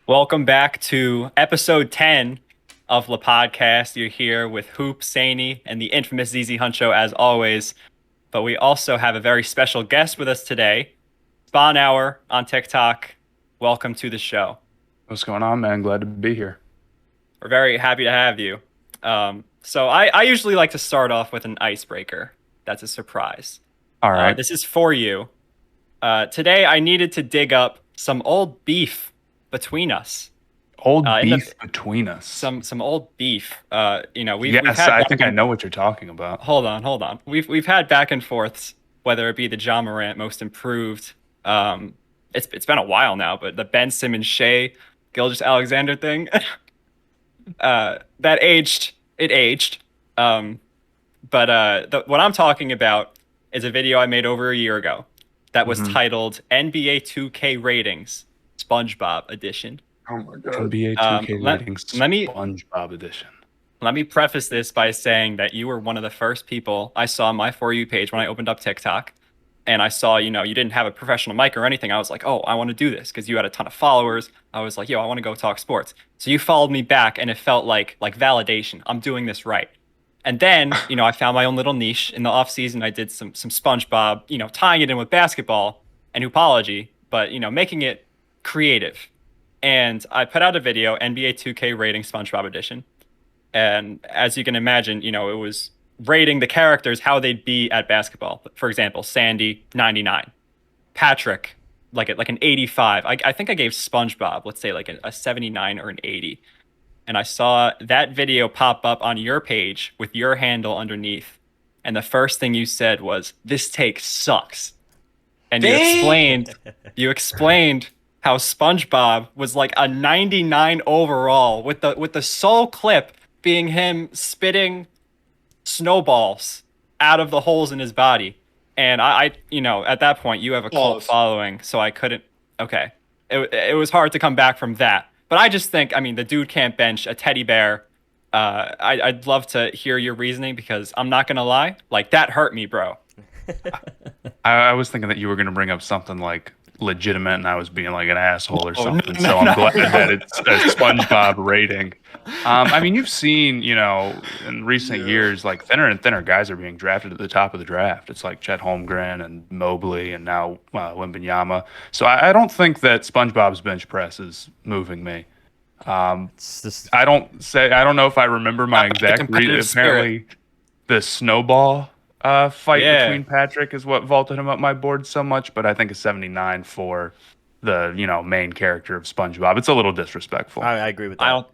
Welcome back to episode 10 of Lepodcast. You're here with Hoop, Sainey, and the infamous ZZ Huncho as always. But we also have a very special guest with us today, Spawn Hour on TikTok. Welcome to the show. What's going on, man? Glad to be here. We're very happy to have you. So I usually like to start off with an icebreaker. That's a surprise. All right. This is for you. Today I needed to dig up some old beef between us. Old beef between us. Some old beef. We've Yes, had I think I know what you're talking about. Hold on. We've had back and forths, whether it be the John Morant most improved. It's been a while now, but the Ben Simmons Shea Gilgeous-Alexander thing, that aged. It aged. What I'm talking about is a video I made over a year ago that was titled NBA 2K Ratings SpongeBob Edition. Oh my god. NBA 2K Ratings SpongeBob Edition. Let me preface this by saying that you were one of the first people I saw on my For You page when I opened up TikTok. And I saw, you didn't have a professional mic or anything. I was like, oh, I want to do this because you had a ton of followers. I was like, yo, I want to go talk sports. So you followed me back and it felt like validation. I'm doing this right. And then, I found my own little niche. In the off season, I did some SpongeBob, tying it in with basketball and hoopology, but, making it creative. And I put out a video, NBA 2K rating SpongeBob edition. And as you can imagine, it was rating the characters how they'd be at basketball. For example, Sandy 99, Patrick like an 85. I think I gave SpongeBob, let's say like a 79 or an 80. And I saw that video pop up on your page with your handle underneath. And the first thing you said was, "This take sucks." And you explained how SpongeBob was like a 99 overall with the sole clip being him spitting snowballs out of the holes in his body. And I at that point you have a cult following, so I couldn't. Okay, it was hard to come back from that. But I just think, the dude can't bench a teddy bear. I'd love to hear your reasoning because I'm not gonna lie, like that hurt me, bro. I was thinking that you were going to bring up something like legitimate and I was being like an asshole or something. No, so I'm glad that it's a SpongeBob rating. You've seen, in recent years, like thinner and thinner guys are being drafted at the top of the draft. It's like Chet Holmgren and Mobley and now Wembanyama. So I don't think that SpongeBob's bench press is moving me. I don't know if I remember my exact read. Apparently, the snowball fight between Patrick is what vaulted him up my board so much, but I think a 79 for the main character of SpongeBob. It's a little disrespectful. I agree with that.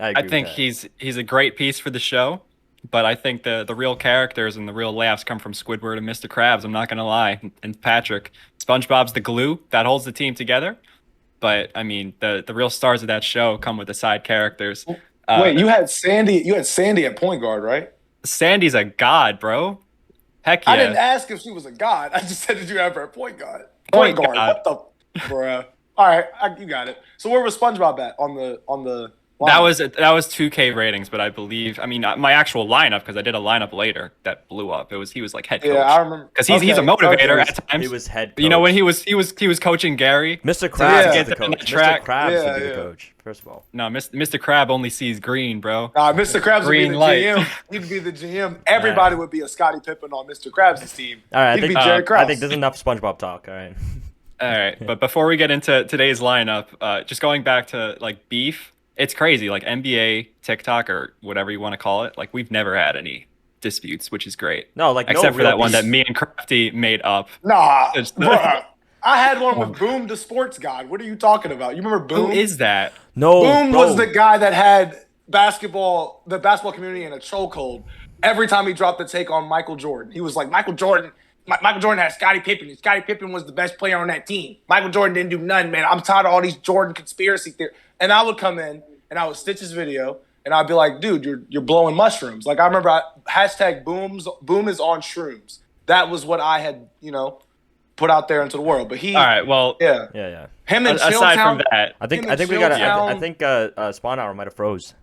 I think he's a great piece for the show, but I think the real characters and the real laughs come from Squidward and Mr. Krabs. I'm not gonna lie, and Patrick. SpongeBob's the glue that holds the team together, but the real stars of that show come with the side characters. Wait, you had Sandy. You had Sandy at point guard, right? Sandy's a god, bro. Heck yeah. I didn't ask if she was a god. I just said, did you have her at point guard? Point guard. What the, bruh? All right, you got it. So where was SpongeBob at on the line? That was 2K ratings, but I believe my actual lineup, because I did a lineup later that blew up. He was like head coach. Yeah, I remember. Because he's a motivator at times. He was head coach. When he was coaching Gary. Mr. Krabs to is the coach. Track. Mr. Krabs would be the coach. First of all. No, Mr. Krab only sees green, bro. Mr. Krabs would be the light. GM. He'd be the GM. Everybody would be a Scottie Pippen on Mr. Krabs' team. All right, He'd be Jerry Krause. I think there's enough SpongeBob talk. All right. All right, but before we get into today's lineup, just going back to like beef. It's crazy, like NBA, TikTok, or whatever you want to call it. Like we've never had any disputes, which is great. No, like except for that one that me and Crafty made up. Nah, bruh. I had one with Boom, the sports god. What are you talking about? You remember Boom? Who is that? No, Boom bro. was the guy that had the basketball community in a chokehold every time he dropped the take on Michael Jordan. He was like, Michael Jordan had Scottie Pippen. And Scottie Pippen was the best player on that team. Michael Jordan didn't do nothing, man. I'm tired of all these Jordan conspiracy theories. And I would come in and I would stitch his video and I'd be like, dude, you're blowing mushrooms. Like I remember hashtag boom is on shrooms. That was what I had, put out there into the world. But all right, well, yeah. Him and aside from that, I think we got. I think Spawn Hour might have froze.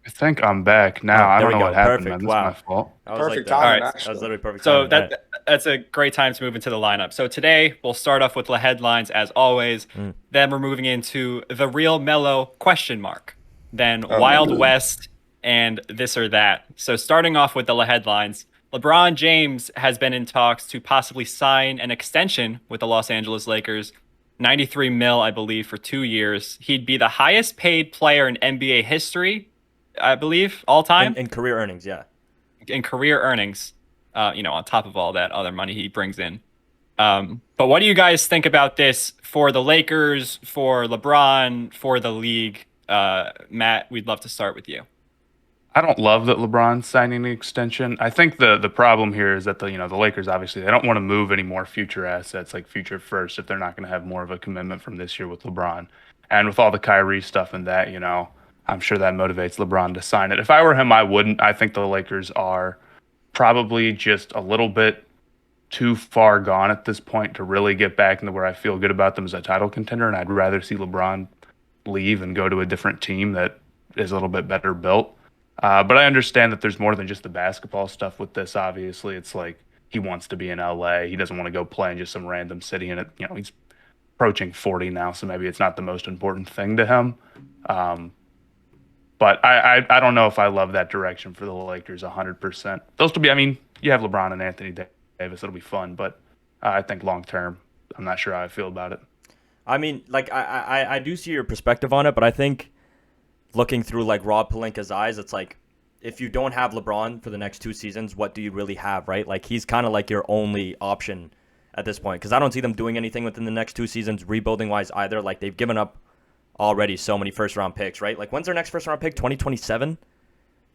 I think I'm back now. Oh, I there don't we know go. what happened, Perfect. man. This is Wow. my fault. I was Perfect like All timing, right. that was actually. literally perfect So timing. Right. that's a great time to move into the lineup. So today we'll start off with the headlines as always. Then we're moving into the Real Melo question mark. Then Wild West and this or that. So starting off with the headlines, LeBron James has been in talks to possibly sign an extension with the Los Angeles Lakers. 93 mil, I believe, for 2 years. He'd be the highest paid player in NBA history, I believe, all time In career earnings, yeah. in career earnings, on top of all that other money he brings in. But what do you guys think about this for the Lakers, for LeBron, for the league? Matt, we'd love to start with you. I don't love that LeBron's signing the extension. I think the problem here is that the Lakers obviously they don't want to move any more future assets like future first if they're not going to have more of a commitment from this year with LeBron. And with all the Kyrie stuff and that, I'm sure that motivates LeBron to sign it. If I were him, I wouldn't. I think the Lakers are probably just a little bit too far gone at this point to really get back into where I feel good about them as a title contender, and I'd rather see LeBron leave and go to a different team that is a little bit better built. But I understand that there's more than just the basketball stuff with this. Obviously, it's like he wants to be in LA. He doesn't want to go play in just some random city. And he's approaching 40 now, so maybe it's not the most important thing to him. But I don't know if I love that direction for the Lakers 100%. Those will be. I mean, you have LeBron and Anthony Davis. It'll be fun, but I think long term, I'm not sure how I feel about it. I mean, like I do see your perspective on it, but I think looking through like Rob Pelinka's eyes, it's like if you don't have LeBron for the next 2 seasons, what do you really have, right? Like he's kind of like your only option at this point because I don't see them doing anything within the next 2 seasons rebuilding wise either. Like they've given up already so many first round picks, right? Like when's their next first round pick? 2027?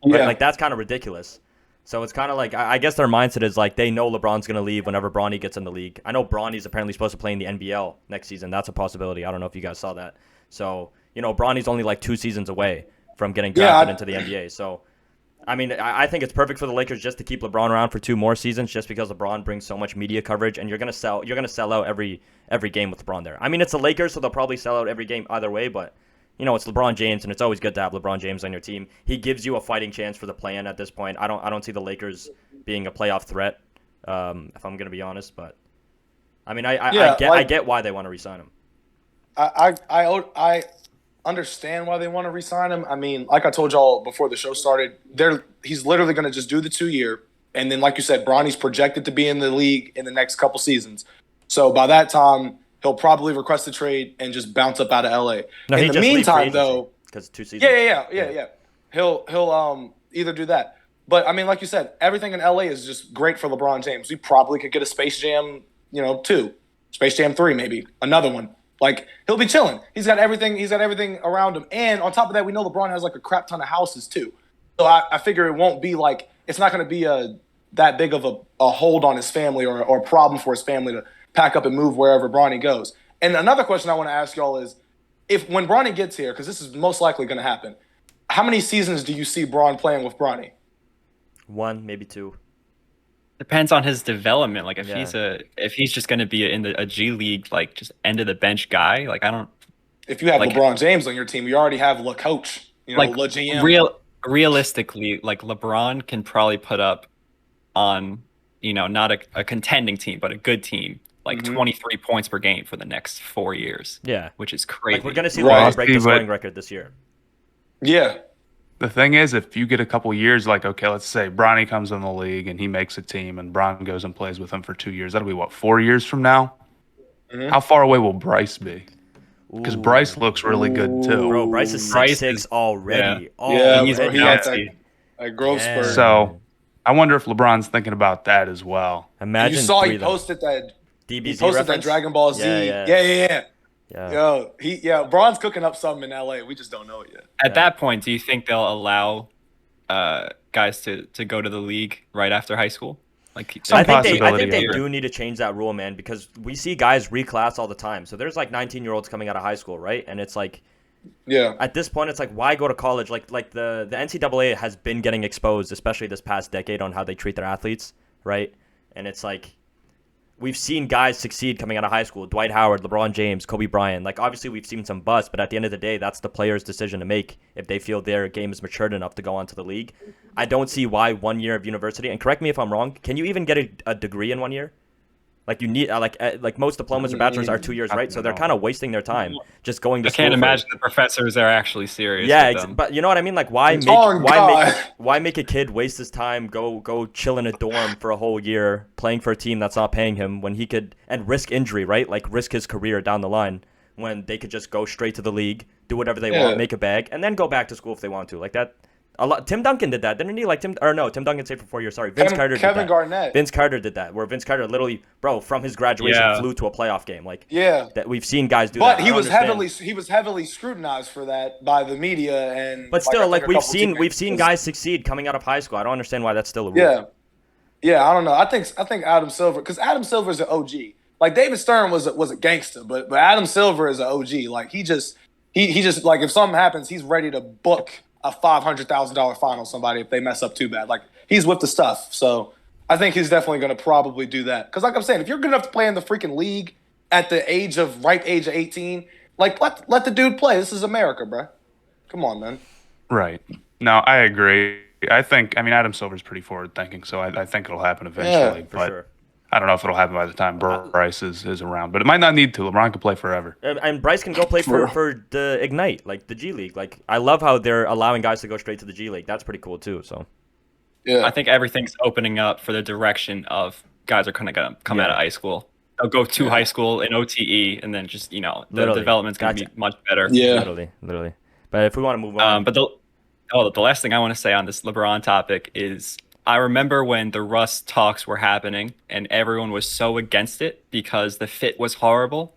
Yeah. Right? Like that's kind of ridiculous. So it's kind of like I guess their mindset is like they know LeBron's going to leave whenever Bronny gets in the league. I know Bronny's apparently supposed to play in the NBL next season. That's a possibility. I don't know if you guys saw that. So, Bronny's only like 2 seasons away from getting drafted into the NBA. So, I mean, I think it's perfect for the Lakers just to keep LeBron around for 2 more seasons just because LeBron brings so much media coverage and you're going to sell out every game with LeBron there. I mean, it's the Lakers, so they'll probably sell out every game either way, but it's LeBron James, and it's always good to have LeBron James on your team. He gives you a fighting chance for the play-in at this point. I don't see the Lakers being a playoff threat, if I'm going to be honest. But I mean, I get why they want to re-sign him. I understand why they want to re-sign him. I mean, like I told y'all before the show started, he's literally going to just do the 2 year, and then like you said, Bronny's projected to be in the league in the next couple seasons. So by that time, he'll probably request a trade and just bounce up out of LA. No, in the meantime, though, because 2 seasons. Yeah. He'll either do that. But I mean, like you said, everything in LA is just great for LeBron James. We probably could get a Space Jam, 2, Space Jam 3, maybe another one. Like he'll be chilling. He's got everything. He's got everything around him. And on top of that, we know LeBron has like a crap ton of houses too. So I figure it won't be like it's not going to be that big of a hold on his family or a problem for his family to pack up and move wherever Bronny goes. And another question I want to ask y'all is, when Bronny gets here, because this is most likely going to happen, how many seasons do you see Bron playing with Bronny? 1, maybe 2. Depends on his development. Like Yeah. if he's just going to be in a G League, like just end of the bench guy, like I don't If you have like LeBron James on your team, you already have Le Coach, like Le GM. realistically, like LeBron can probably put up on not a contending team, but a good team, like 23 points per game for the next 4 years. Yeah. Which is crazy. Like we're going to see Right. LeBron break the scoring record this year. Yeah. The thing is, if you get a couple years, like, okay, let's say Bronny comes in the league and he makes a team and Bron goes and plays with him for 2 years. That'll be, 4 years from now? Mhm. How far away will Bryce be? Because Bryce looks really good, too. Bro, Bryce is 6'6" already. Yeah, he's bro, he got nasty. that growth Yeah. spurt. So I wonder if LeBron's thinking about that as well. Imagine you saw 3 he though. posted that. DBZ He posted that reference? Dragon Ball Z. Yeah. Yo, Bron's cooking up something in LA. We just don't know it yet. At that point, do you think they'll allow guys to go to the league right after high school? Like Some I think possibility they of it. do need to change that rule, man, because we see guys reclass all the time. So there's like 19-year-olds coming out of high school, right? And it's like Yeah. at this point, it's like, why go to college? Like the NCAA has been getting exposed, especially this past decade, on how they treat their athletes, right? And it's like, we've seen guys succeed coming out of high school. Dwight Howard, LeBron James, Kobe Bryant. Like, obviously, we've seen some busts, but at the end of the day, that's the player's decision to make if they feel their game is matured enough to go onto the league. I don't see why 1 year of university, and correct me if I'm wrong, can you even get a degree in 1 year? Like, you need, like most diplomas or bachelors are 2 years, right? So they're kind of wasting their time just going to I school. can't imagine the professors are actually serious. Yeah, with them. but you know what I mean? Like, why make a kid waste his time, go chill in a dorm for a whole year playing for a team that's not paying him when he could, and risk injury, right? Like, risk his career down the line when they could just go straight to the league, do whatever they want, make a bag, and then go back to school if they want to. Like that. A lot. Tim Duncan did that, didn't he? Like Tim Duncan stayed for 4 years. Sorry, Kevin Garnett. Vince Carter did that, where Vince Carter literally, bro, from his graduation flew to a playoff game. Like, that we've seen guys do that. But he was heavily scrutinized for that by the media and. But still, like we've seen guys succeed coming out of high school. I don't understand why that's still a rule. Yeah. I don't know. I think Adam Silver, because Adam Silver's an OG. Like David Stern was a gangster, but Adam Silver is an OG. Like he just like if something happens, he's ready to book a $500,000 fine on somebody if they mess up too bad. Like he's with the stuff. So I think he's definitely going to probably do that. Because like I'm saying, if you're good enough to play in the freaking league at the ripe age of 18, like let the dude play. This is America, bro. Come on, man. Right. No, I agree. I mean, Adam Silver's pretty forward thinking, so I think it'll happen eventually. Yeah, for but sure. I don't know if it'll happen by the time Bryce is around, but it might not need to. LeBron can play forever. And Bryce can go play for the Ignite, like the G League. Like I love how they're allowing guys to go straight to the G League. That's pretty cool too. So I think everything's opening up for the direction of guys are kind of gonna come out of high school. They'll go to high school in OTE, and then just the development's gonna be much better. Yeah, literally. But if we want to move on, but the last thing I want to say on this LeBron topic is, I remember when the Russ talks were happening and everyone was so against it because the fit was horrible.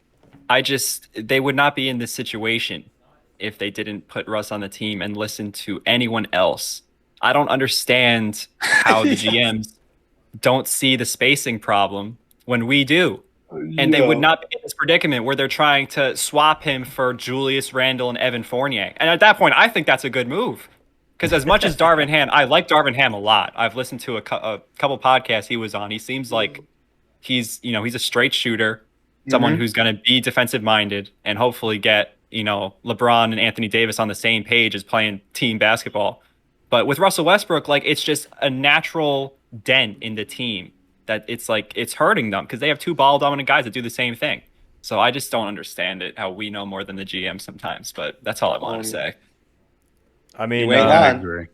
They would not be in this situation if they didn't put Russ on the team and listen to anyone else. I don't understand how the GMs don't see the spacing problem when we do. And they would not be in this predicament where they're trying to swap him for Julius Randle and Evan Fournier. And at that point, I think that's a good move. Because as much as Darvin Ham, I like Darvin Ham a lot. I've listened to a couple podcasts he was on. He seems like he's a straight shooter, someone who's going to be defensive minded and hopefully get, LeBron and Anthony Davis on the same page as playing team basketball. But with Russell Westbrook, like it's just a natural dent in the team that it's like it's hurting them because they have two ball dominant guys that do the same thing. So I just don't understand it, how we know more than the GM sometimes. But that's all I want to say. I mean, I agree.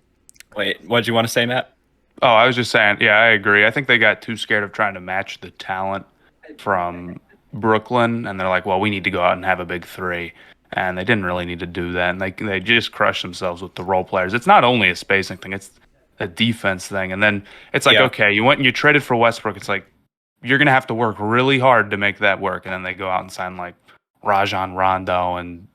Wait, what did you want to say, Matt? Oh, I was just saying, yeah, I agree. I think they got too scared of trying to match the talent from Brooklyn, and they're like, well, we need to go out and have a big three. And they didn't really need to do that, and they just crushed themselves with the role players. It's not only a spacing thing, it's a defense thing. And then it's like, okay, you went and you traded for Westbrook. It's like, you're going to have to work really hard to make that work. And then they go out and sign like Rajon Rondo and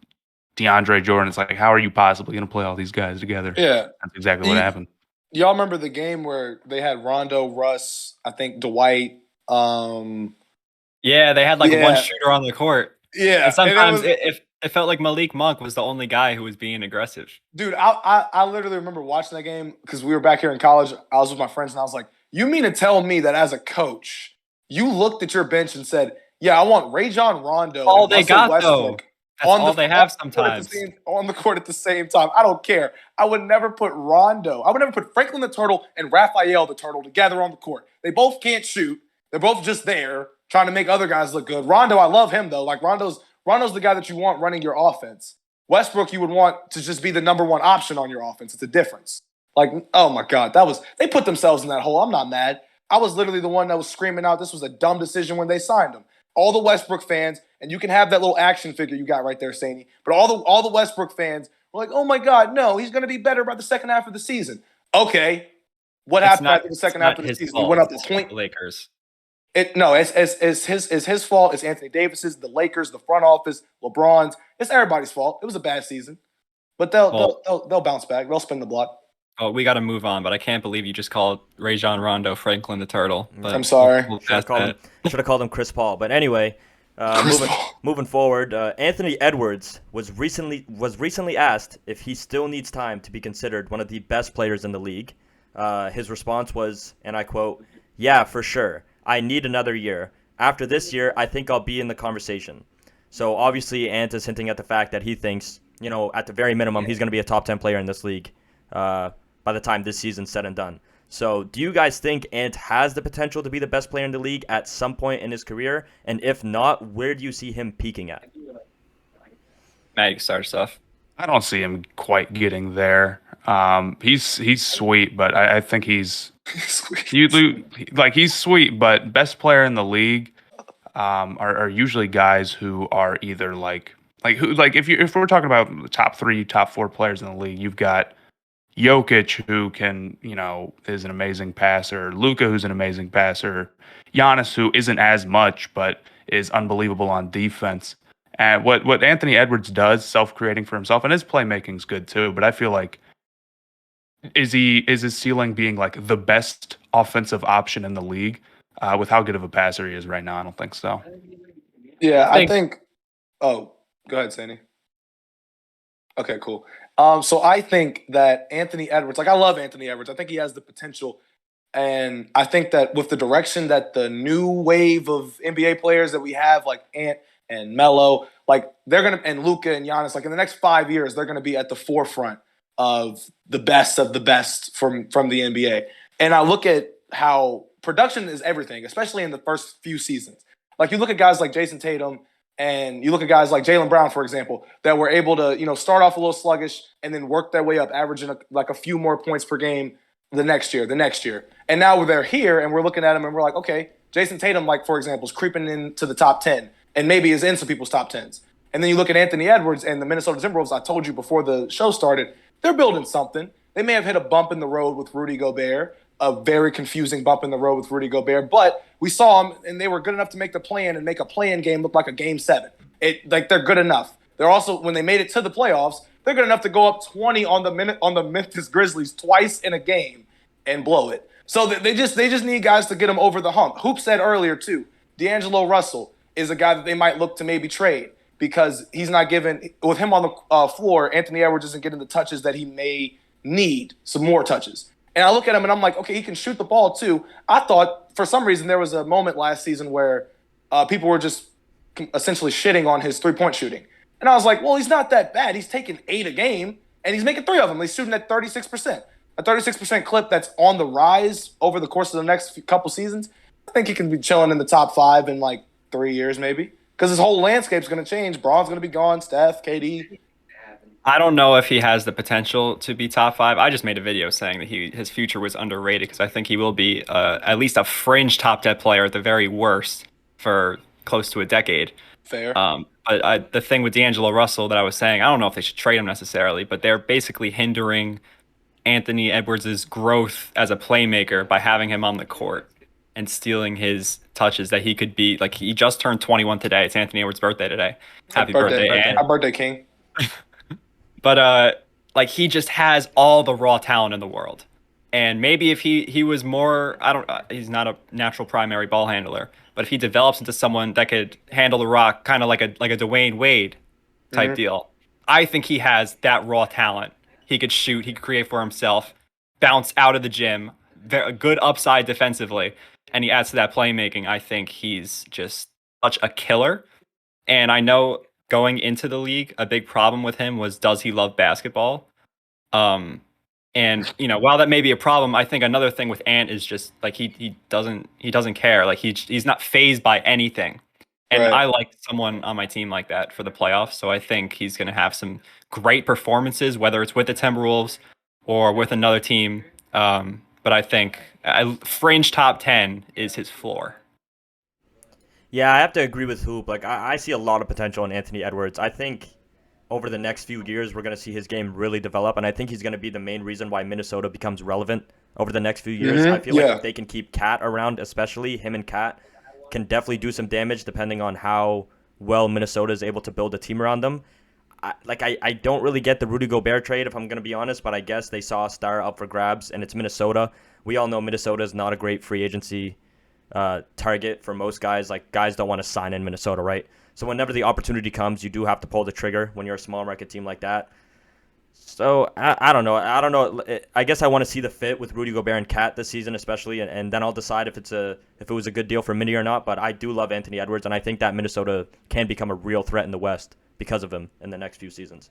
DeAndre Jordan. It's like, how are you possibly going to play all these guys together? Yeah. That's exactly what happened. Y'all remember the game where they had Rondo, Russ, I think Dwight. Yeah, they had like one shooter on the court. Yeah. And sometimes it felt like Malik Monk was the only guy who was being aggressive. Dude, I literally remember watching that game because we were back here in college. I was with my friends, and I was like, you mean to tell me that as a coach, you looked at your bench and said, yeah, I want Rajon Rondo all and they Russell got, Westbrook though. That's all they have sometimes. On the court at the same time. I don't care. I would never put Rondo. I would never put Franklin the Turtle and Raphael the Turtle together on the court. They both can't shoot. They're both just there trying to make other guys look good. Rondo, I love him, though. Like, Rondo's the guy that you want running your offense. Westbrook, you would want to just be the number one option on your offense. It's a difference. Like, oh, my God. They put themselves in that hole. I'm not mad. I was literally the one that was screaming out this was a dumb decision when they signed him. All the Westbrook fans, and you can have that little action figure you got right there, Sainey, but all the Westbrook fans were like, oh, my God, no, he's going to be better by the second half of the season. Okay. What happened after the second half of the season? He went up a point. Lakers. It's his fault. It's Anthony Davis's, the Lakers, the front office, LeBron's. It's everybody's fault. It was a bad season, but they'll bounce back. They'll spin the block. Oh, we got to move on, but I can't believe you just called Rajon Rondo Franklin the Turtle. But I'm sorry. Should have called him Chris Paul. But anyway, moving forward, Anthony Edwards was recently asked if he still needs time to be considered one of the best players in the league. His response was, and I quote, "Yeah, for sure. I need another year. after this year, I think I'll be in the conversation. So obviously, Ant is hinting at the fact that he thinks, at the very minimum, he's going to be a top 10 player in this league by the time this season's said and done. So do you guys think Ant has the potential to be the best player in the league at some point in his career? And if not, where do you see him peaking at? Matt, you can start us off. I don't see him quite getting there. He's sweet, but I think he's sweet, but best player in the league are usually guys who are either if we're talking about the top 3, top 4 players in the league, you've got Jokic, who can, is an amazing passer, Luka, who's an amazing passer, Giannis, who isn't as much but is unbelievable on defense. And what Anthony Edwards does, self-creating for himself, and his playmaking's good too, but I feel like is his ceiling being like the best offensive option in the league with how good of a passer he is right now? I don't think so. Yeah, I think. Oh, go ahead, Sainey. Okay, cool. So I think that Anthony Edwards, I love Anthony Edwards. I think he has the potential. And I think that with the direction that the new wave of NBA players that we have, like Ant and Melo, and Luka and Giannis, in the next 5 years, they're going to be at the forefront of the best from the NBA. And I look at how production is everything, especially in the first few seasons. You look at guys like Jason Tatum, and you look at guys like Jaylen Brown, for example, that were able to, start off a little sluggish and then work their way up, averaging a few more points per game the next year. And now they're here, and we're looking at them, and we're like, okay, Jason Tatum, for example, is creeping into the top 10 and maybe is in some people's top 10s. And then you look at Anthony Edwards and the Minnesota Timberwolves. I told you before the show started, they're building something. They may have hit a bump in the road with Rudy Gobert, a very confusing bump in the road with Rudy Gobert, but we saw them, and they were good enough to make the play-in and make a play-in game look like a Game 7. They're good enough. They're also, when they made it to the playoffs, they're good enough to go up 20 on the Memphis Grizzlies twice in a game and blow it. So they just need guys to get them over the hump. Hoop said earlier too, D'Angelo Russell is a guy that they might look to maybe trade because he's not given, with him on the floor, Anthony Edwards isn't getting the touches that he may need, some more touches. And I look at him and I'm like, okay, he can shoot the ball too. I thought for some reason there was a moment last season where people were just essentially shitting on his three-point shooting. And I was like, well, he's not that bad. He's taking 8 a game, and he's making 3 of them. He's shooting at 36%. A 36% clip that's on the rise over the course of the next couple seasons. I think he can be chilling in the top 5 in 3 years maybe. Because his whole landscape's going to change. Braun's going to be gone. Steph, KD. I don't know if he has the potential to be top 5. I just made a video saying that his future was underrated because I think he will be at least a fringe top 10 player at the very worst for close to a decade. Fair. But the thing with D'Angelo Russell that I was saying, I don't know if they should trade him necessarily, but they're basically hindering Anthony Edwards' growth as a playmaker by having him on the court and stealing his touches that he could be. He just turned 21 today. It's Anthony Edwards' birthday today. Happy birthday. Happy birthday, King. But he just has all the raw talent in the world. And maybe if he was more, he's not a natural primary ball handler, but if he develops into someone that could handle the rock, kind of like a Dwayne Wade type deal, I think he has that raw talent. He could shoot, he could create for himself, bounce out of the gym, a good upside defensively, and he adds to that playmaking. I think he's just such a killer. And I know going into the league, a big problem with him was, does he love basketball? And while that may be a problem, I think another thing with Ant is just he doesn't care. He's not fazed by anything. And Right. I like someone on my team like that for the playoffs. So I think he's going to have some great performances, whether it's with the Timberwolves or with another team. But I think fringe top 10 is his floor. Yeah, I have to agree with Hoop. I see a lot of potential in Anthony Edwards. I think over the next few years, we're going to see his game really develop, and I think he's going to be the main reason why Minnesota becomes relevant over the next few years. I feel like if they can keep Cat around, especially him and Cat, can definitely do some damage depending on how well Minnesota is able to build a team around them. I don't really get the Rudy Gobert trade, if I'm going to be honest, but I guess they saw a star up for grabs, and it's Minnesota. We all know Minnesota is not a great free agency target for most guys. Guys don't want to sign in Minnesota, right? So whenever the opportunity comes, you do have to pull the trigger when you're a small market team like that. So I don't know. I don't know. I guess I want to see the fit with Rudy Gobert and Cat this season, especially, and then I'll decide if it was a good deal for Minnie or not. But I do love Anthony Edwards, and I think that Minnesota can become a real threat in the West because of him in the next few seasons.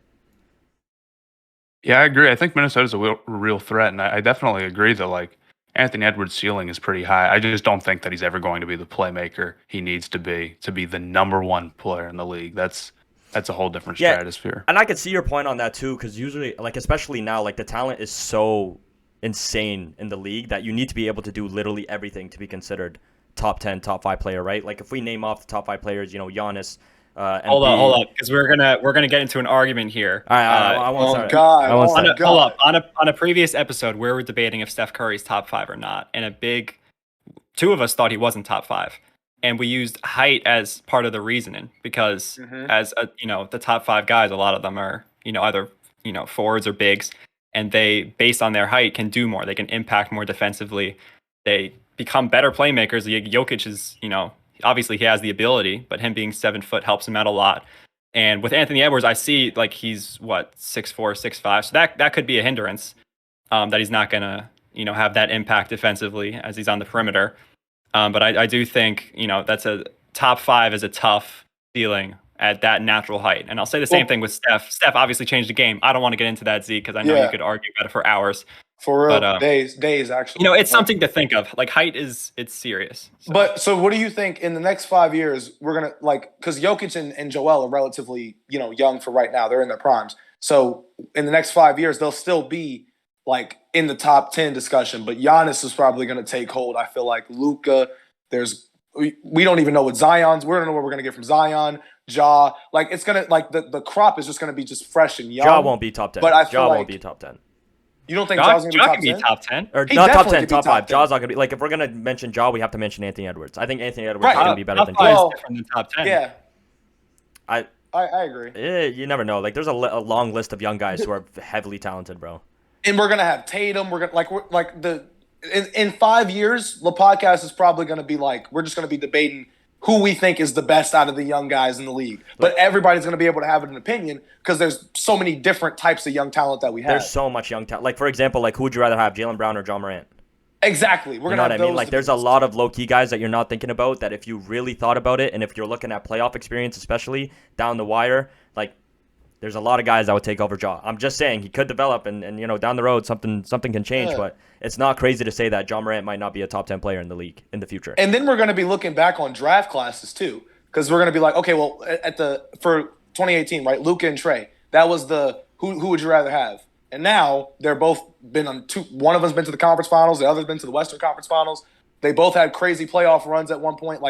Yeah, I agree. I think Minnesota's a real threat, and I definitely agree that like Anthony Edwards' ceiling is pretty high. I just don't think that he's ever going to be the playmaker he needs to be the number one player in the league. That's a whole different Yeah, stratosphere. and I could see your point on that too, because usually, like especially now, like the talent is so insane in the league that you need to be able to do literally everything to be considered top 10, top 5 player, right? Like if we name off the top 5 players, Giannis, Hold Embiid. up, because we're gonna get into an argument here. All right, I won't Oh start. God! I won't Oh start. God! Hold up. On a previous episode, we were debating if Steph Curry's top 5 or not, and two of us thought he wasn't top 5, and we used height as part of the reasoning because the top 5 guys, a lot of them are either forwards or bigs, and they based on their height can do more. They can impact more defensively. They become better playmakers. Jokic is obviously he has the ability, but him being 7 foot helps him out a lot. And with Anthony Edwards, I see like he's what 6'4", 6'5", so that could be a hindrance. That he's not gonna have that impact defensively as he's on the perimeter. But I do think that's a top 5 is a tough ceiling at that natural height. And I'll say the same thing with Steph. Steph obviously changed the game. I don't want to get into that, Z, because I know you could argue about it for hours. For real, But days actually. it's something to think of. Like height it's serious. So. But so, what do you think in the next 5 years we're gonna because Jokic and Joel are relatively young for right now. They're in their primes. So in the next 5 years they'll still be like in the top 10 discussion. But Giannis is probably gonna take hold. I feel like Luka. We don't even know what Zion's. We don't know what we're gonna get from Zion. Ja, like it's gonna the crop is just gonna be just fresh and young. Ja won't be top 10. But I feel Ja like, won't be top 10. You don't think Ja Ja's gonna can be be top 10? top 10. Or He not top definitely 10, could be top top 5. 10. Ja's not gonna be like if we're gonna mention Ja, we have to mention Anthony Edwards. I think Anthony Edwards Right. is gonna be better than Top Ja. 5 Well, is different than top 10. Yeah, I I agree. you never know. Like there's a long list of young guys who are heavily talented, bro. And we're gonna have Tatum. We're gonna in 5 years, Lepodcast is probably gonna be we're just gonna be debating who we think is the best out of the young guys in the league. But everybody's gonna be able to have an opinion because there's so many different types of young talent that we have. There's so much young talent. Like for example, like who would you rather have, Jaylen Brown or John Morant? Exactly. We're You gonna know what have I mean? those Like there's a debates. lot of low key guys that you're not thinking about that if you really thought about it, and if you're looking at playoff experience, especially down the wire, like there's a lot of guys that would take over Ja. I'm just saying he could develop and down the road something can change, Yeah. but it's not crazy to say that John Morant might not be a top 10 player in the league in the future. And then we're gonna be looking back on draft classes too, because we're gonna be like, okay, well, for 2018, right? Luka and Trey. That was the who would you rather have? And now they're both been on two. One of them's been to the conference finals. The other's been to the Western Conference Finals. They both had crazy playoff runs at one point.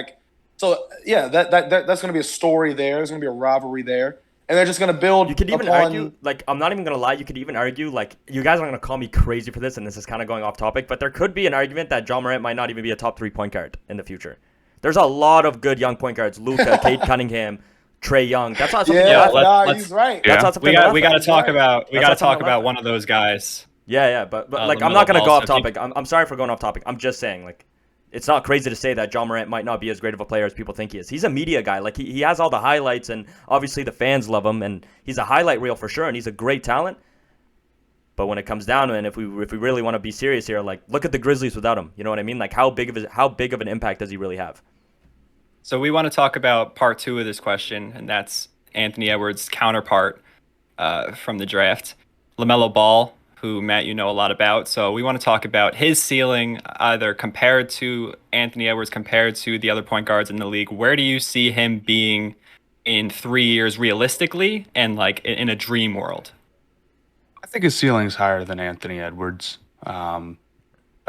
So yeah, that's gonna be a story there. There's gonna be a rivalry there, and they're just gonna build. You could even upon, argue, like, I'm not even going to lie, you could even argue, like, you guys are going to call me crazy for this, and this is kind of going off topic, but there could be an argument that John Morant might not even be a top 3 point guard in the future. There's a lot of good young point guards. Luka, Kate Cunningham, Trey Young. That's not something Yeah, to laugh at. he's right. That's Yeah. not something We to laugh got at. to talk right. about That's not something to laugh one at. of those guys. Yeah, but like, I'm LaMelo not going to go Ball, off so topic. I'm sorry for going off topic. I'm just saying, like, it's not crazy to say that John Morant might not be as great of a player as people think he is. He's a media guy. Like, he has all the highlights, and obviously the fans love him, and he's a highlight reel for sure, and he's a great talent. But when it comes down to it, and if we really want to be serious here, like, look at the Grizzlies without him. You know what I mean? Like, how big of an impact does he really have? So we want to talk about part 2 of this question, and that's Anthony Edwards' counterpart from the draft, LaMelo Ball, who, Matt, you know a lot about. So we want to talk about his ceiling, either compared to Anthony Edwards, compared to the other point guards in the league. Where do you see him being in 3 years realistically and, like, in a dream world? I think his ceiling's higher than Anthony Edwards. I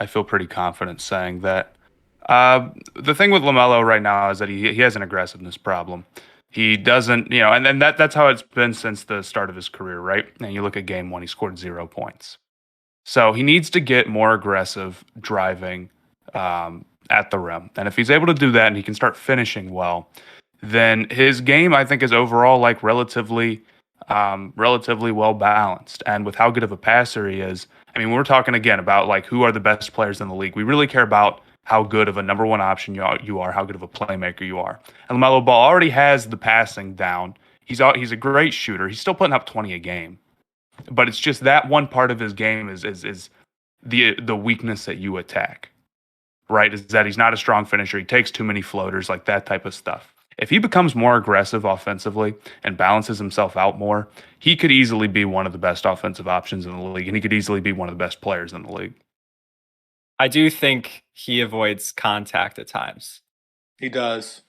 feel pretty confident saying that. The thing with LaMelo right now is that he has an aggressiveness problem. He doesn't, and then that's how it's been since the start of his career, right? And you look at game 1, he scored 0 points. So he needs to get more aggressive driving at the rim. And if he's able to do that and he can start finishing well, then his game, I think, is overall like relatively well balanced. And with how good of a passer he is, I mean, we're talking again about like who are the best players in the league. We really care about how good of a number one option you are, how good of a playmaker you are. And LaMelo Ball already has the passing down. He's a great shooter. He's still putting up 20 a game. but it's just that one part of his game is the weakness that you attack, right? Is that he's not a strong finisher. He takes too many floaters, like that type of stuff. If he becomes more aggressive offensively and balances himself out more, he could easily be one of the best offensive options in the league, and he could easily be one of the best players in the league. I do think he avoids contact at times. He does.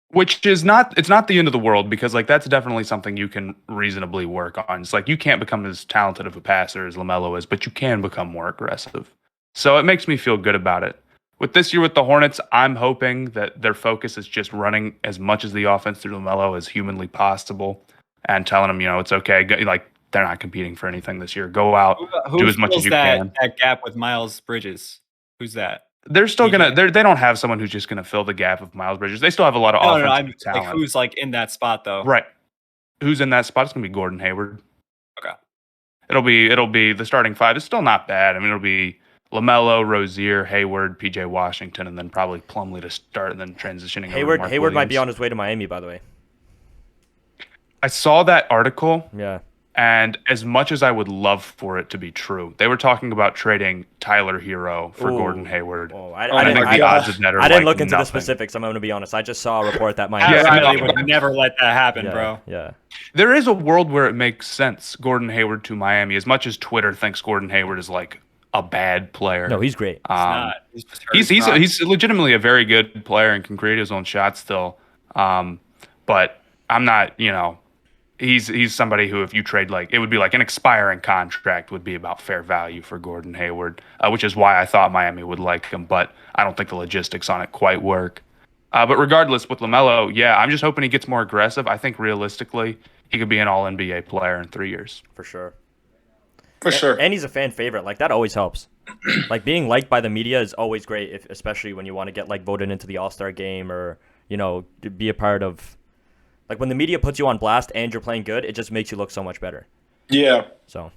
Which is not, it's not the end of the world, because like that's definitely something you can reasonably work on. It's like you can't become as talented of a passer as LaMelo is, but you can become more aggressive. So it makes me feel good about it. With this year with the Hornets, I'm hoping that their focus is just running as much as the offense through LaMelo as humanly possible and telling them, it's okay. Like they're not competing for anything this year. Go out, do as much as you can. That gap with Miles Bridges? Who's that? They're still they don't have someone who's just gonna fill the gap of Miles Bridges. They still have a lot of offensive talent. Like, who's like in that spot though? Right. Who's in that spot? It's gonna be Gordon Hayward. Okay. It'll be the starting five. It's still not bad. I mean, it'll be LaMelo, Rozier, Hayward, PJ Washington, and then probably Plumlee to start, and then transitioning. Hayward might be on his way to Miami, by the way. I saw that article. Yeah. And as much as I would love for it to be true, they were talking about trading Tyler Hero for Gordon Hayward. I think the odds of that are I didn't look like into the nothing. specifics. I'm going to be honest. I just saw a report that Miami. I would never let that happen, bro. Yeah. There is a world where it makes sense, Gordon Hayward to Miami, as much as Twitter thinks Gordon Hayward is like a bad player. No, he's great. He's not. He's just hurt. He's legitimately a very good player and can create his own shot still. But I'm not, He's somebody who, if you trade, like, it would be like an expiring contract would be about fair value for Gordon Hayward, which is why I thought Miami would like him, but I don't think the logistics on it quite work. But regardless, with LaMelo, yeah, I'm just hoping he gets more aggressive. I think realistically, he could be an all-NBA player in 3 years. For sure. For sure. And he's a fan favorite. Like, that always helps. Like, being liked by the media is always great, especially when you want to get, like, voted into the All-Star game or, to be a part of... Like, when the media puts you on blast and you're playing good, it just makes you look so much better. Yeah. So,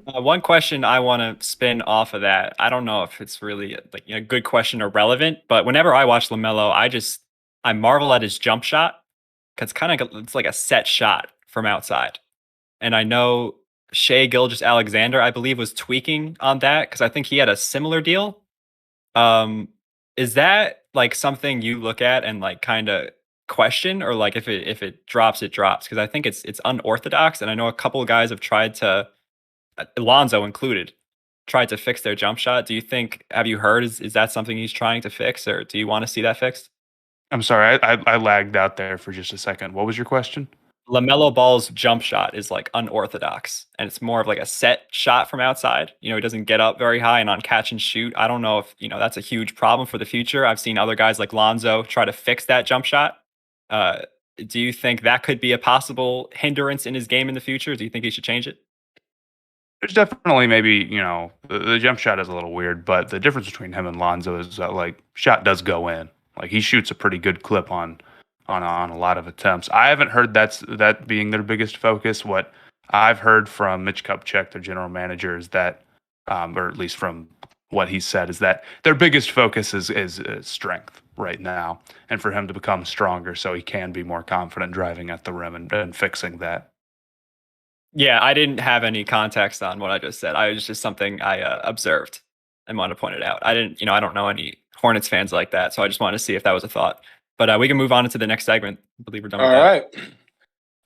one question I want to spin off of that. I don't know if it's really like a good question or relevant, but whenever I watch LaMelo, I marvel at his jump shot because it's like a set shot from outside. And I know Shea Gilgeous-Alexander, I believe, was tweaking on that because I think he had a similar deal. Is that like something you look at and like kind of question, or like if it drops, it drops? Because I think it's unorthodox, and I know a couple of guys have tried to, Lonzo included, tried to fix their jump shot. Have you heard, is that something he's trying to fix, or do you want to see that fixed? I'm sorry, I lagged out there for just a second. What was your question? LaMelo Ball's jump shot is like unorthodox, and it's more of like a set shot from outside. He doesn't get up very high and on catch and shoot. I don't know if that's a huge problem for the future. I've seen other guys like Lonzo try to fix that jump shot. Do you think that could be a possible hindrance in his game in the future? Do you think he should change it? There's definitely maybe, the jump shot is a little weird, but the difference between him and Lonzo is that, like, shot does go in. Like, he shoots a pretty good clip on a lot of attempts. I haven't heard that being their biggest focus. What I've heard from Mitch Kupchak, their general manager, is that, or at least from what he said, is that their biggest focus is strength right now, and for him to become stronger so he can be more confident driving at the rim and fixing that. Yeah, I didn't have any context on what I just said. I was just something I observed and wanted to point it out. I don't know any Hornets fans like that, so I just wanted to see if that was a thought. But we can move on into the next segment. I believe we're done with that. All right.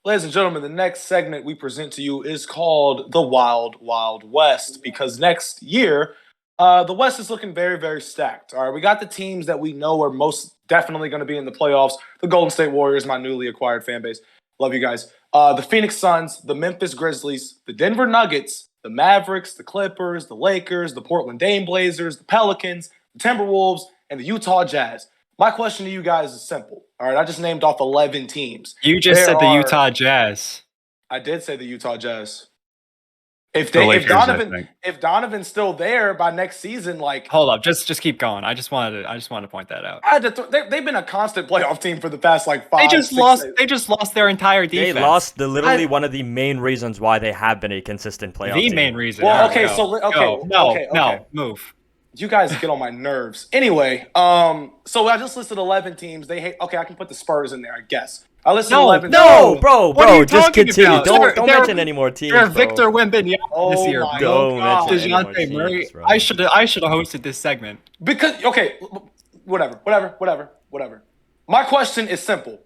Ladies and gentlemen, the next segment we present to you is called The Wild Wild West, because next year, the West is looking very, very stacked. All right, we got the teams that we know are most definitely going to be in the playoffs. The Golden State Warriors, my newly acquired fan base. Love you guys. The Phoenix Suns, the Memphis Grizzlies, the Denver Nuggets, the Mavericks, the Clippers, the Lakers, the Portland Dame Blazers, the Pelicans, the Timberwolves, and the Utah Jazz. My question to you guys is simple. All right, I just named off 11 teams. You just said the Utah Jazz. I did say the Utah Jazz. If Donovan's still there by next season, like, hold up, just keep going. I just wanted to point that out. They've been a constant playoff team for the past like 5. They just lost their entire defense. They lost literally one of the main reasons why they have been a consistent playoff team. The main reason. Well, okay, move. You guys get on my nerves. Anyway, so I just listed 11 teams. They hate. Okay, I can put the Spurs in there, I guess. I listed No, 11. no. No, bro, What are you just talking continue. about? Don't They're- mention any more teams, They're bro. Victor Wembanyama this Oh year. my bro. Don't God. mention any more DeJounte Murray. teams, bro. I should have hosted this segment. Because whatever. My question is simple.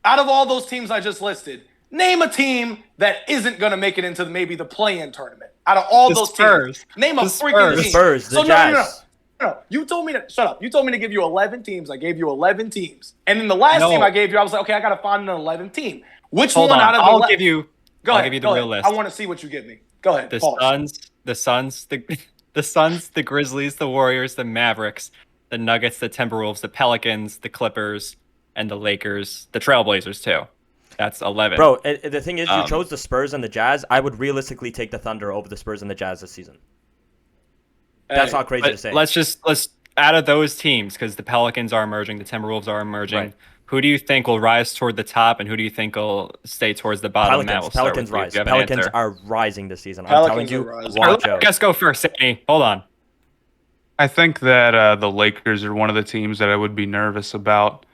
Out of all those teams I just listed, name a team that isn't going to make it into maybe the play-in tournament. Out of all The those Spurs. teams, name a The freaking Spurs. team. Spurs, the Jazz. No. You told me to shut up. You told me to give you 11 teams. I gave you 11 teams, and then the last No. team I gave you, I was like, okay, I got to find an 11th team. Which Hold one on. out of the? I'll give you the go real ahead. list. I want to see what you give me. Go ahead. The Pause. Suns, the Suns, the Grizzlies, the Warriors, the Mavericks, the Nuggets, the Timberwolves, the Pelicans, the Clippers, and the Lakers, the Trailblazers too. That's 11. Bro, the thing is, you Um, chose the Spurs and the Jazz. I would realistically take the Thunder over the Spurs and the Jazz this season. That's Hey, not crazy to But say. let's out of those teams, because the Pelicans are emerging, the Timberwolves are emerging. Right. Who do you think will rise toward the top, and who do you think will stay towards the bottom? Matt, we'll start Pelicans with you. rise. Do you have an Pelicans answer? are rising this season. I'm Pelicans telling you, are rising. watch out. Let's go first, Sainey. Hold on. I think that the Lakers are one of the teams that I would be nervous about.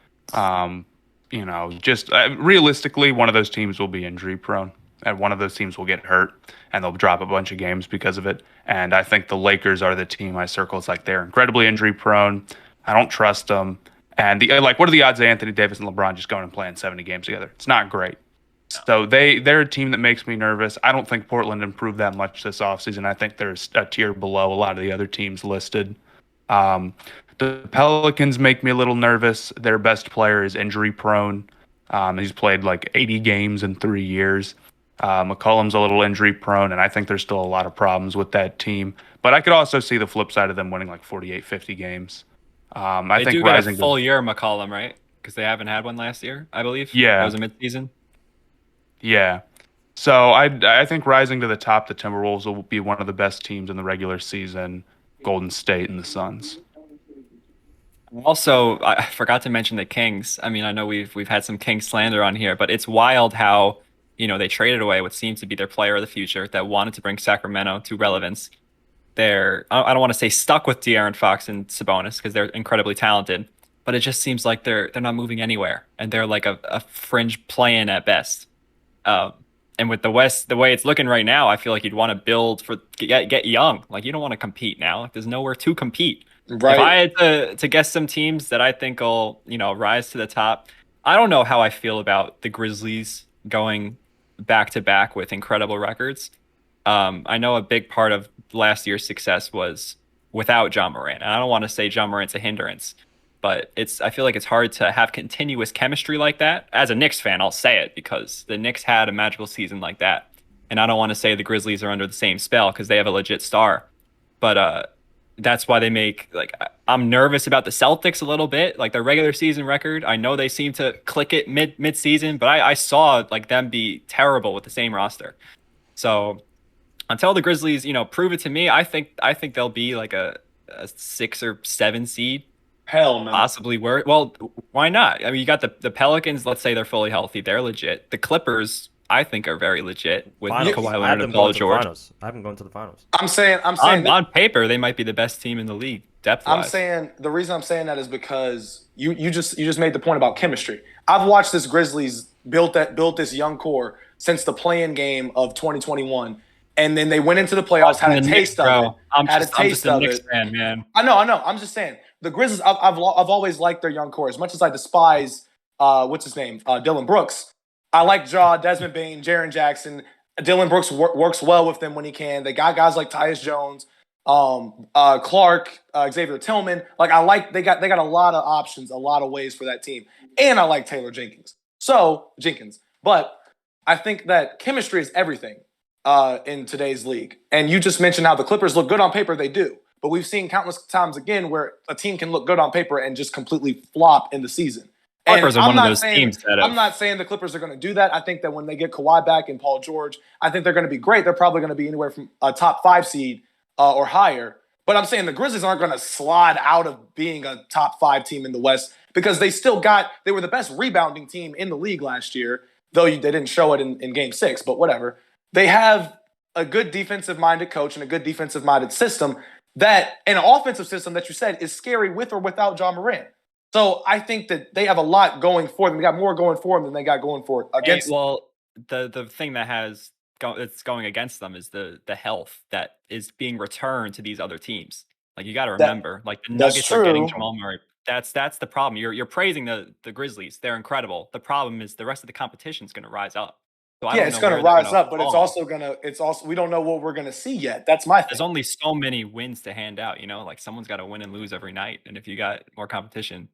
Just realistically, one of those teams will be injury prone, and one of those teams will get hurt, and they'll drop a bunch of games because of it. And I think the Lakers are the team I circle. It's like they're incredibly injury prone. I don't trust them. And what are the odds of Anthony Davis and LeBron just going and playing 70 games together? It's not great. So they're a team that makes me nervous. I don't think Portland improved that much this offseason. I think they're a tier below a lot of the other teams listed. The Pelicans make me a little nervous. Their best player is injury prone. He's played like 80 games in 3 years. McCollum's a little injury prone, and I think there's still a lot of problems with that team. But I could also see the flip side of them winning like 48, 50 games. I They think do get a rising full year of McCollum, right? Because they haven't had one last year, I believe. Yeah. That was a midseason. Yeah. So I think rising to the top, the Timberwolves will be one of the best teams in the regular season. Golden State and the Suns. Also, I forgot to mention the Kings. I mean, I know we've had some Kings slander on here, but it's wild how, they traded away what seems to be their player of the future that wanted to bring Sacramento to relevance. I don't want to say stuck with De'Aaron Fox and Sabonis because they're incredibly talented, but it just seems like they're not moving anywhere, and they're like a fringe play-in at best. And with the West, the way it's looking right now, I feel like you'd want to build for get young. Like, you don't want to compete now. Like, there's nowhere to compete. Right. If I had to guess some teams that I think will, rise to the top, I don't know how I feel about the Grizzlies going back to back with incredible records. I know a big part of last year's success was without John Morant. And I don't want to say John Morant's a hindrance, but I feel like it's hard to have continuous chemistry like that. As a Knicks fan, I'll say it because the Knicks had a magical season like that. And I don't want to say the Grizzlies are under the same spell because they have a legit star. But that's why they I'm nervous about the Celtics a little bit. Like, their regular season record, I know they seem to click it mid-season, but I saw them be terrible with the same roster. So until the Grizzlies, prove it to me, I think they'll be like a 6 or 7 seed. Hell no. Possibly worse. Well, why not? I mean, you got the Pelicans. Let's say they're fully healthy. They're legit. The Clippers, I think, are very legit with Finals. Kawhi I have Leonard them and going Paul to the George. finals. I have them going to the finals. I'm saying On paper, they might be the best team in the league, depth-wise. I'm saying the reason I'm saying that is because you just made the point about chemistry. I've watched this Grizzlies built this young core since the play-in game of 2021, and then they went into the playoffs, had a taste of it. I'm just a Knicks fan, man. I know. I'm just saying the Grizzlies. I've always liked their young core as much as I despise what's his name, Dylan Brooks. I like Desmond Bain, Jaren Jackson. Dylan Brooks works well with them when he can. They got guys like Tyus Jones, Clark, Xavier Tillman. They got a lot of options, a lot of ways for that team, and I like Taylor Jenkins. But I think that chemistry is everything in today's league. And you just mentioned how the Clippers look good on paper. They do. But we've seen countless times again where a team can look good on paper and just completely flop in the season. Clippers are one of those teams I'm not saying the Clippers are going to do that. I think that when they get Kawhi back and Paul George, I think they're going to be great. They're probably going to be anywhere from a top 5 seed or higher. But I'm saying the Grizzlies aren't going to slide out of being a top 5 team in the West because they were the best rebounding team in the league last year, though they didn't show it in Game 6, but whatever. They have a good defensive-minded coach and a good defensive-minded system. that an offensive system that you said is scary with or without John Moran. So I think that they have a lot going for them. They got more going for them than they got going for against them. Well, the thing that it's going against them is the health that is being returned to these other teams. Like you got to remember, like the That's Nuggets are getting true. Jamal Murray. That's the problem. You're praising the Grizzlies. They're incredible. The problem is the rest of the competition is going to rise up. So I Yeah, don't it's know going to where they're rise gonna up, but fall. it's also we don't know what we're going to see yet. That's my There's thing. only so many wins to hand out, like someone's got to win and lose every night. And if you got more competition,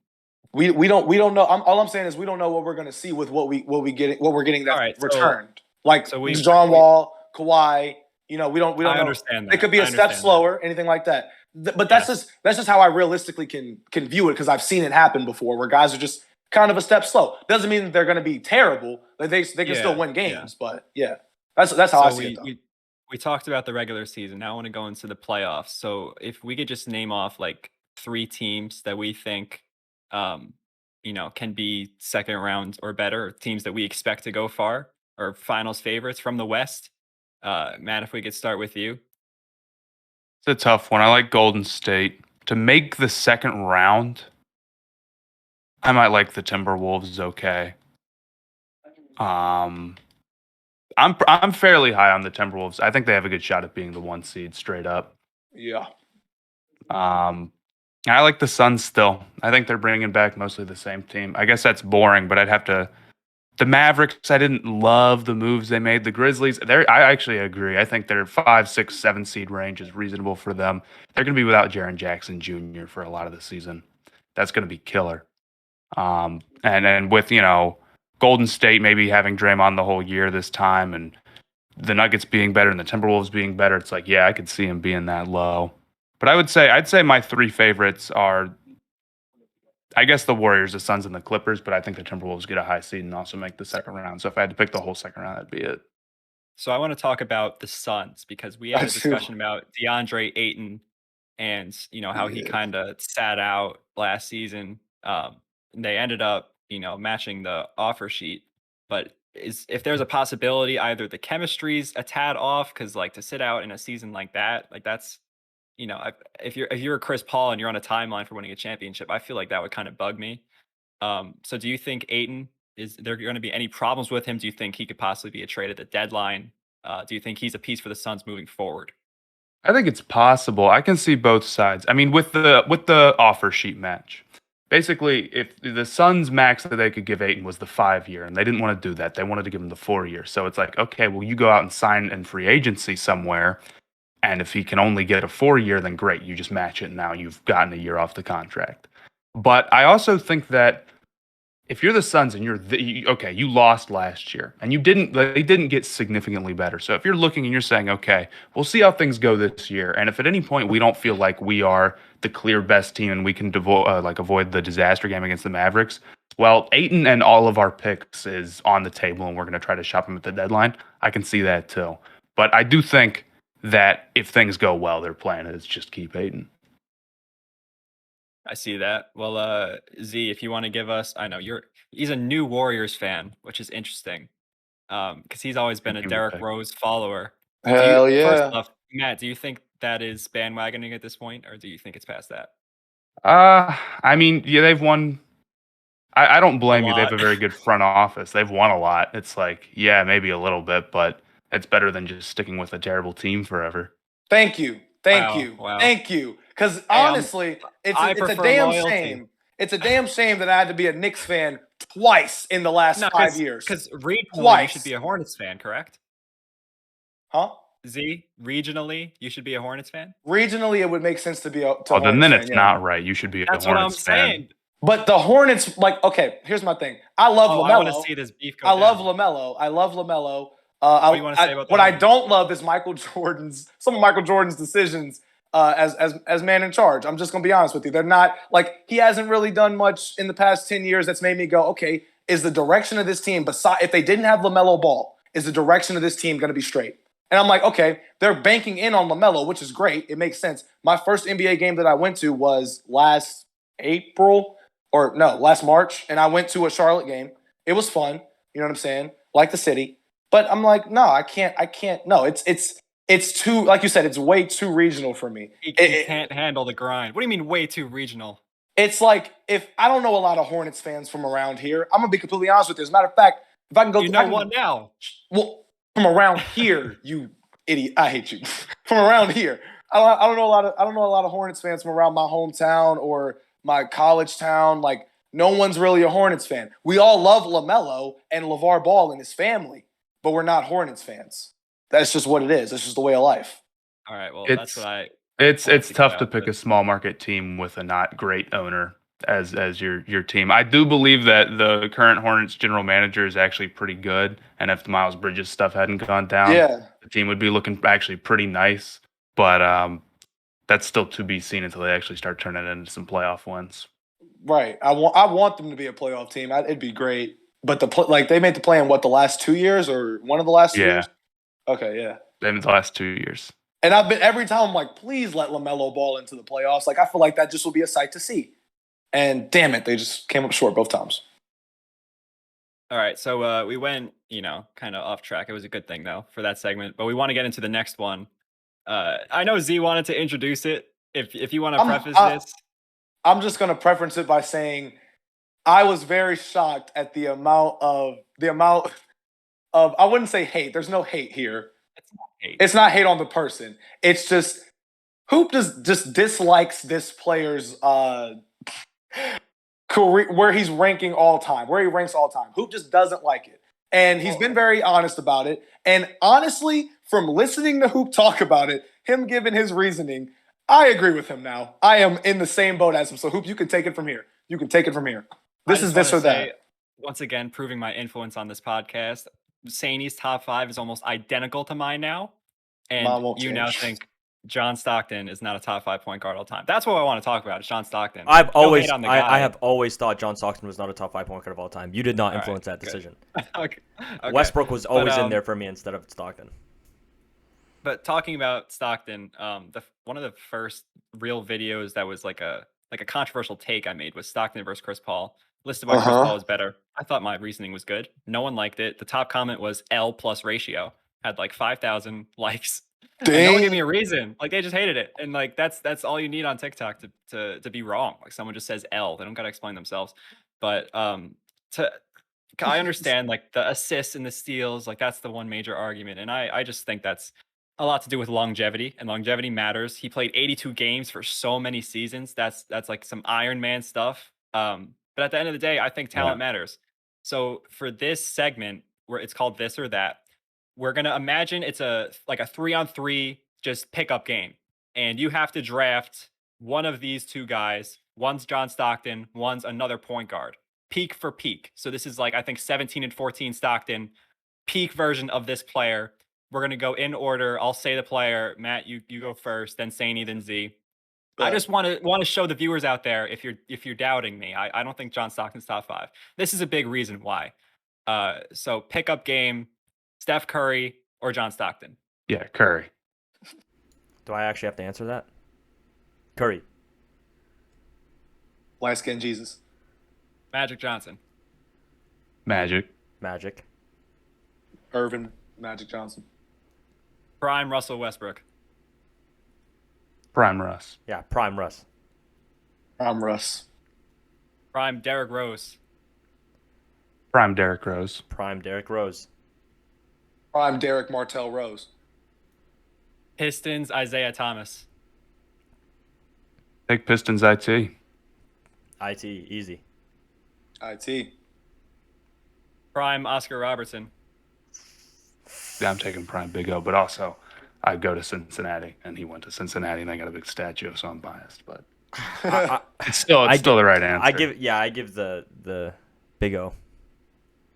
We don't know. All I'm saying is we don't know what we're going to see with what we're getting that's all right. returned. Like So we John Wall, Kawhi. We don't I know. understand It that. could be I a step understand that. slower, anything like that. But that's Yes. just how I realistically can view it because I've seen it happen before where guys are just kind of a step slow. Doesn't mean that they're going to be terrible. Like they can still Yeah, win yeah. games, but yeah, that's how I So see it though. we talked about the regular season. Now I want to go into the playoffs. So if we could just name off like 3 teams that we think, can be second round or better, or teams that we expect to go far, or finals favorites from the West. Matt, if we could start with you. It's a tough one. I like Golden State to make the second round. I might like the Timberwolves. Okay. I'm fairly high on the Timberwolves. I think they have a good shot at being the 1 seed straight up. Yeah. I like the Suns still. I think they're bringing back mostly the same team. I guess that's boring, but I'd have to. The Mavericks, I didn't love the moves they made. The Grizzlies, I actually agree. I think their 5, 6, 7 seed range is reasonable for them. They're going to be without Jaren Jackson Jr. for a lot of the season. That's going to be killer. And then with, Golden State maybe having Draymond the whole year this time and the Nuggets being better and the Timberwolves being better, it's like, yeah, I could see him being that low. But I'd say my 3 favorites are, I guess, the Warriors, the Suns, and the Clippers, but I think the Timberwolves get a high seed and also make the second round. So if I had to pick the whole second round, that'd be it. So I want to talk about the Suns because we had a That's true. discussion about DeAndre Ayton and how he kind of sat out last season. They ended up matching the offer sheet, but if there's a possibility either the chemistry's a tad off because like to sit out in a season like that, like that's if you're Chris Paul and you're on a timeline for winning a championship, I feel like that would kind of bug me. So do you think Aiton, is there going to be any problems with him? Do you think he could possibly be a trade at the deadline? Do you think he's a piece for the Suns moving forward? I think it's possible. I can see both sides. I mean, with the offer sheet match, basically, if the Suns' max that they could give Ayton was the 5-year, and they didn't want to do that, they wanted to give him the 4-year. So it's like, okay, well, you go out and sign in free agency somewhere, and if he can only get a 4-year, then great, you just match it. And now you've gotten a year off the contract. But I also think that if you're the Suns and you lost last year and they didn't get significantly better. So if you're looking and you're saying, okay, we'll see how things go this year. And if at any point we don't feel like we are the clear best team and we can avoid the disaster game against the Mavericks, well, Ayton and all of our picks is on the table and we're going to try to shop him at the deadline. I can see that too. But I do think that if things go well, their plan is just keep Ayton. I see that. Well, Z, if you want to give us, I know he's a new Warriors fan, which is interesting, because he's always been a Derrick Rose follower. Hell yeah. First off, Matt, do you think that is bandwagoning at this point, or do you think it's past that? I mean, yeah, they've won. I don't blame you. They have lot. a very good front office. They've won a lot. It's like, yeah, maybe a little bit, but it's better than just sticking with a terrible team forever. Thank you. Wow. Thank you. Because honestly, it's a prefer damn loyalty. shame. It's a damn shame that I had to be a Knicks fan twice in the last 5 years. Because regionally, you Twice. should be a Hornets fan, correct? Huh? Z, regionally, you should be a Hornets fan. Regionally, it would make sense to be a Well, then Hornets it's fan, not right. You should be a That's what I'm Hornets fan. saying. But the Hornets, like, okay, here's my thing. I love LaMelo. I want to see this beef go I love down. LaMelo. What do you want to say about what that? I don't love is some of Michael Jordan's decisions as man in charge. I'm just gonna be honest with you. They're not like he hasn't really done much in the past 10 years that's made me go, okay, is the direction of this team if they didn't have LaMelo Ball, is the direction of this team gonna be straight? And I'm like, okay, they're banking in on LaMelo, which is great. It makes sense. My first NBA game that I went to was last March, and I went to a Charlotte game. It was fun. You know what I'm saying? Like the city. But I'm like, no, I can't. No, it's it's too, like you said, it's way too regional for me. He It- can't handle the grind. What do you mean way too regional? it's like if I don't know a lot of Hornets fans from around here. I'm gonna be completely honest with you. As a matter of fact, if I can go, You I know can, what now? well, from around here, you idiot. I hate you. From around here, I don't know a lot of Hornets fans from around my hometown or my college town. Like no one's really a Hornets fan. We all love LaMelo and LeVar Ball and his family, but we're not Hornets fans. That's just what it is. It's just the way of life. All right, well, It's- that's what I. It's wanted to tough get to out, pick but- a small market team with a not great owner as your team. I do believe that the current Hornets general manager is actually pretty good, and if the Miles Bridges stuff hadn't gone down, Yeah. the team would be looking actually pretty nice. But that's still to be seen until they actually start turning it into some playoff wins. Right. I want them to be a playoff team. It'd be great. But they made the play in what, the last 2 years or one of the last 2 Yeah. years? Okay, yeah. In the last 2 years. And I've been every time I'm like, please let LaMelo Ball into the playoffs. Like I feel like that just will be a sight to see. And damn it, they just came up short both times. All right, so we went, kind of off track. It was a good thing though for that segment, but we want to get into the next one. I know Z wanted to introduce it. If you want to preface this, I'm just gonna preference it by saying I was very shocked at the amount of I wouldn't say hate. There's no hate here. hate. It's not hate on the person. It's just Hoop just dislikes this player's career, where he's ranking all time, where he ranks all time. Hoop just doesn't like it. And he's been very honest about it. And honestly, from listening to Hoop talk about it, him giving his reasoning, I agree with him now. I am in the same boat as him. So Hoop, you can take it from here. You can take it from here. This is this or that. Once again, proving my influence on this podcast. Sainey's top 5 is almost identical to mine now. Mine And won't you now change. think John Stockton is not a top 5 point guard all time. That's what I want to talk about. Is John Stockton. I have always thought John Stockton was not a top 5 point guard of all time. You did not All influence right, that decision. Okay. Westbrook was always in um, there for me instead of Stockton. But talking about Stockton, one of the first real videos that was like a controversial take I made was Stockton versus Chris Paul. Listed why Chris Uh-huh. Paul is better. I thought my reasoning was good. No one liked it. The top comment was L plus ratio. Had like 5,000 likes. And no one gave me a reason. Like they just hated it. And like that's all you need on TikTok to be wrong. Like someone just says L. They don't gotta explain themselves. But I understand like the assists and the steals, like that's the one major argument. And I just think that's a lot to do with longevity, and longevity matters. He played 82 games for so many seasons. That's like some Iron Man stuff. But at the end of the day, I think talent matters. So for this segment, where it's called This or That, we're gonna imagine it's a 3-on-3 just pickup game, and you have to draft one of these two guys. One's John Stockton, one's another point guard. Peak for peak. So this is like I think 17 and 14 Stockton, peak version of this player. We're gonna go in order. I'll say the player. Matt, you go first, then Sainey, then Z. I just want to show the viewers out there if you're doubting me. I don't think John Stockton's top 5. This is a big reason why. So pickup game, Steph Curry or John Stockton. Yeah, Curry. Do I actually have to answer that? Curry. Light skin Jesus. Magic Johnson. Magic. Magic. Irvin Magic Johnson. Prime Russell Westbrook. Prime Russ. Yeah, prime Russ. I'm Russ. Prime Derrick Rose. Prime Derrick Rose. Prime Derrick Rose. I'm Derek Martell Rose. Pistons Isaiah Thomas. Take Pistons IT. IT, easy. IT. Prime Oscar Robertson. Yeah, I'm taking Prime Big O, but also I'd go to Cincinnati, and he went to Cincinnati, and I got a big statue, so I'm biased. But it's still the right answer. I give the Big O.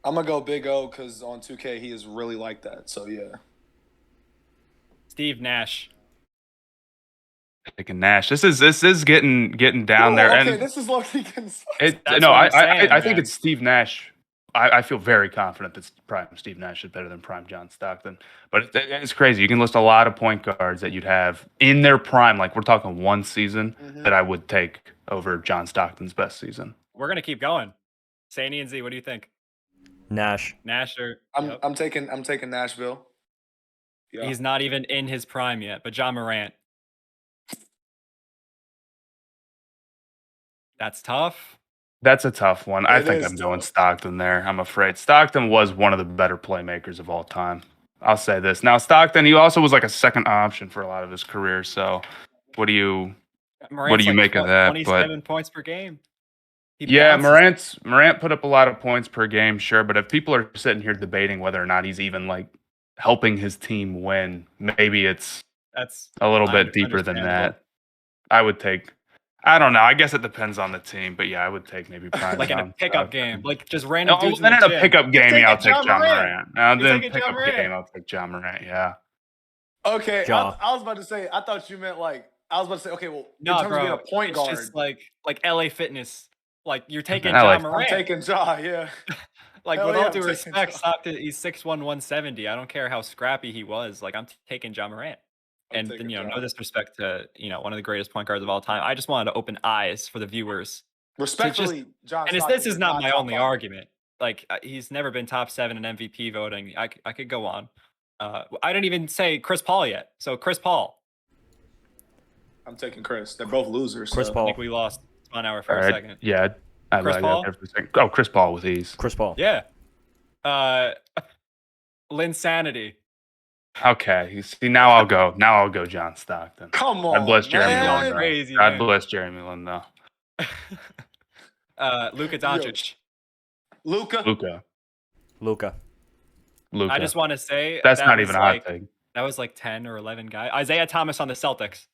I'm gonna go Big O because on 2K he is really like that. So yeah. Steve Nash. taking Nash. This is getting down there, Okay, and this is low-key getting That's no, what I'm saying, I think man. it's Steve Nash. I feel very confident that Prime Steve Nash is better than Prime John Stockton. But it's crazy. You can list a lot of point guards that you'd have in their prime. Like we're talking one season that I would take over John Stockton's best season. We're gonna keep going. Sainey and Z, what do you think? Nash. Nash or I'm taking Nashville. Yeah. He's not even in his prime yet, but John Morant. That's tough. That's a tough one. I It think is I'm going tough. Stockton there. I'm afraid Stockton was one of the better playmakers of all time. I'll say this. Now Stockton, he also was like a second option for a lot of his career. So, what do you Morant's like make of that? But 27 points per game. He yeah, bounces. Morant put up a lot of points per game, sure. But if people are sitting here debating whether or not he's even like helping his team win, maybe it's That's a little bit deeper than understandable. that. I would take. I don't know. I guess it depends on the team, but yeah, I would take maybe prime Like in a John pickup Stockton. game, like just random Oh, dudes in then the in a gym. pickup You're game, yeah, I'll taking take John Morant. Now, You're then taking John pickup Morant. game, I'll take John Morant. Yeah. Okay, Ja. I was about to say. I thought you meant like. I was about to say. Okay, well, in No, terms of being bro, a point it's guard, just like LA Fitness. Like you're taking LA John I'm Morant. taking Ja. Yeah. Like Hell with yeah, all I'm due taking respect, Ja. Stockton, he's 6'1", 170. I don't care how scrappy he was. Like I'm taking John Morant. I'm And taking then Ja. no disrespect to one of the greatest point guards of all time. I just wanted to open eyes for the viewers. Respectfully, John And Stockton this is is not my top only 5. argument. Like he's never been top 7 in MVP voting. I could go on. I didn't even say Chris Paul yet. So Chris Paul. I'm taking Chris. They're both losers. Chris so. I Paul. think we lost Spawn Hour for All a right. second. Yeah. I Chris like Paul? that. Oh, Chris Paul with ease. Chris Paul. Yeah. Linsanity. Okay. You see, now I'll go. Now I'll go John Stockton. Come God on, bless Jeremy man. Lin. though. Crazy, God man. bless Jeremy Lin, though. Luka Doncic. Luka. Luca. Luka. I just want to say That's that not was even a like hot take. that was like 10 or 11 guys. Isaiah Thomas on the Celtics.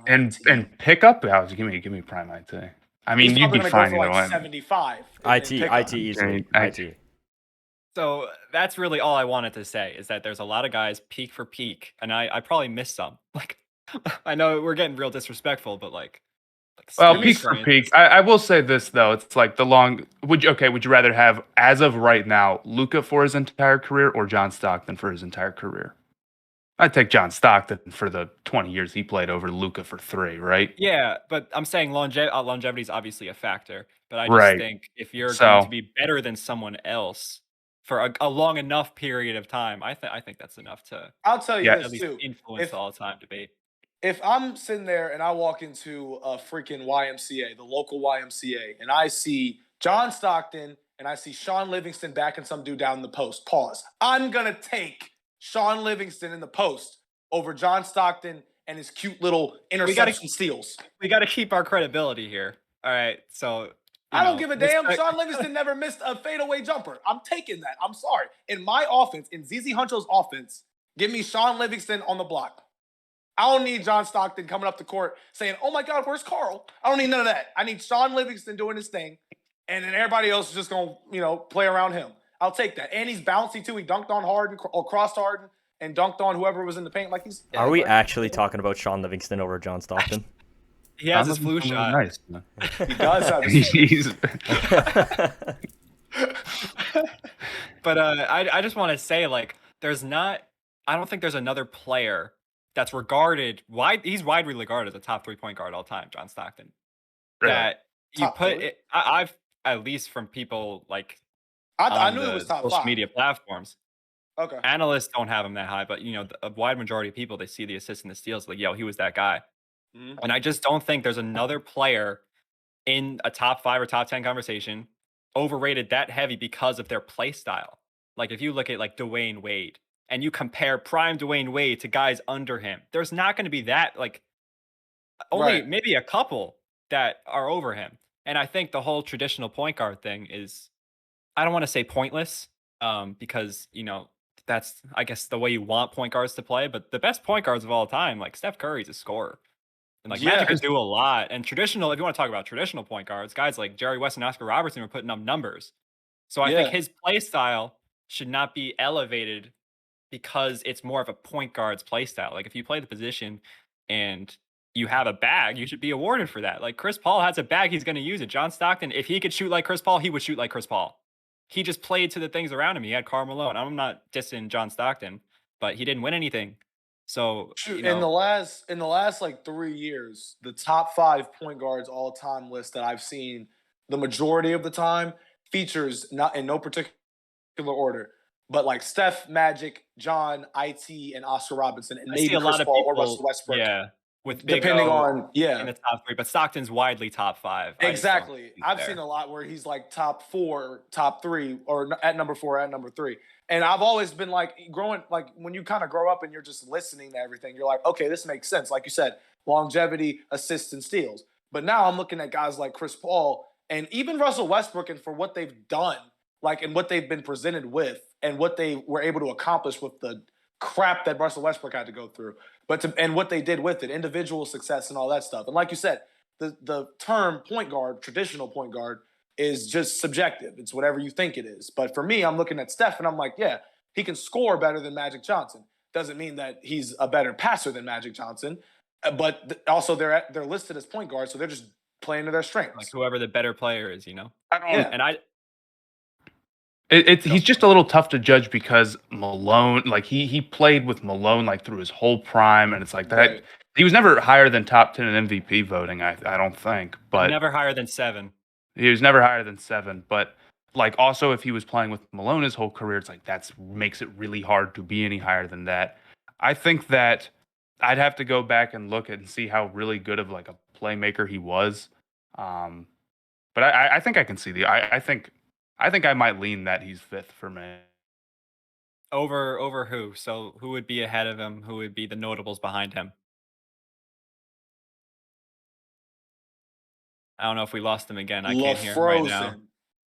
And pickup? Yeah, give me prime IT. I mean, He's you'd probably be gonna go fine for either like way. 75. IT easily. IT. IT. So that's really all I wanted to say is that there's a lot of guys peak for peak, and I probably missed some. Like I know we're getting real disrespectful, but like Well, Steve peak for Francis- peak. I will say this though, it's like the long. Would you rather have, as of right now, Luka for his entire career or John Stockton for his entire career? I'd take John Stockton for the 20 years he played over Luka for 3, right? Yeah, but I'm saying longevity is obviously a factor, but I just Right. think if you're So- going to be better than someone else for a long enough period of time, I think that's enough to I'll tell you Yeah. at this least too. influence the all-time debate. If I'm sitting there and I walk into a freaking YMCA, the local YMCA, and I see John Stockton and I see Sean Livingston backing some dude down in the post, pause. I'm going to take Sean Livingston in the post over John Stockton and his cute little interception steals. We got to keep our credibility here. All right, so I don't give a damn. respect- Sean Livingston never missed a fadeaway jumper. I'm taking that. I'm sorry. In my offense, in ZZ Huncho's offense, give me Sean Livingston on the block. I don't need John Stockton coming up the court saying, "Oh my God, where's Carl?" I don't need none of that. I need Sean Livingston doing his thing, and then everybody else is just gonna, play around him. I'll take that. And he's bouncy too. He dunked on Harden or crossed Harden and dunked on whoever was in the paint. Like he's. Are we actually talking about Sean Livingston over John Stockton? He has his flu shot. Nice. He does have his. He's But I just want to say, like, I don't think there's another player that's regarded he's widely regarded as a top 3-point guard all time, John Stockton. Really? That you Top put three? it, I've at least from people like I on knew it the was top social 5. media platforms. Okay. Analysts don't have him that high, but a wide majority of people, they see the assists and the steals, like, yo, he was that guy. Mhm. And I just don't think there's another player in a top 5 or top 10 conversation overrated that heavy because of their play style. Like if you look at like Dwayne Wade and you compare prime Dwayne Wade to guys under him, there's not going to be that, like, only Right. maybe a couple that are over him. And I think the whole traditional point guard thing is, I don't want to say pointless, because that's, I guess, the way you want point guards to play. But the best point guards of all time, like Steph Curry's a scorer, and like Yeah. Magic can do a lot. And traditional, if you want to talk about traditional point guards, guys like Jerry West and Oscar Robertson were putting up numbers. So I think Yeah. his play style should not be elevated because it's more of a point guard's play style. Like if you play the position and you have a bag, you should be awarded for that. Like Chris Paul has a bag, he's going to use it. John Stockton, if he could shoot like Chris Paul, he would shoot like Chris Paul. He just played to the things around him. He had Karl Malone. I'm not dissing John Stockton, but he didn't win anything. So Shoot, in the last like 3 years, the top 5 point guards all time list that I've seen, the majority of the time features, not in no particular order, But like Steph, Magic, John, IT, and Oscar Robinson, and I see maybe a Chris lot of Paul or people, Russell Westbrook, yeah, with Big depending O on in the top 3, but Stockton's widely top 5. I just don't Exactly. think he's I've there. seen a lot where he's like top 4, top 3, or at number 4, at number 3. And I've always been like growing, like when you kind of grow up and you're just listening to everything, you're like, okay, this makes sense. Like you said, longevity, assists, and steals. But now I'm looking at guys like Chris Paul and even Russell Westbrook, and for what they've done, like, and what they've been presented with, and what they were able to accomplish with the crap that Russell Westbrook had to go through, and what they did with it, individual success and all that stuff. And like you said, the term point guard, traditional point guard, is just subjective. It's whatever you think it is. But for me, I'm looking at Steph and I'm like, yeah, he can score better than Magic Johnson. Doesn't mean that he's a better passer than Magic Johnson, but also they're listed as point guards, so they're just playing to their strengths. Like whoever the better player is, you know. I don't. Yeah. And I He's just a little tough to judge because Malone, like he played with Malone like through his whole prime, and it's like that. Right. He was never higher than top 10 in MVP voting. I don't think, but never higher than 7. he was never higher than 7. But like also, if he was playing with Malone his whole career, it's like that's makes it really hard to be any higher than that. I think that I'd have to go back and look and see how really good of like a playmaker he was. But I think I can see I think I might lean that he's 5th for me. Over who? So who would be ahead of him? Who would be the notables behind him? I don't know if we lost him again. I can't hear him right now.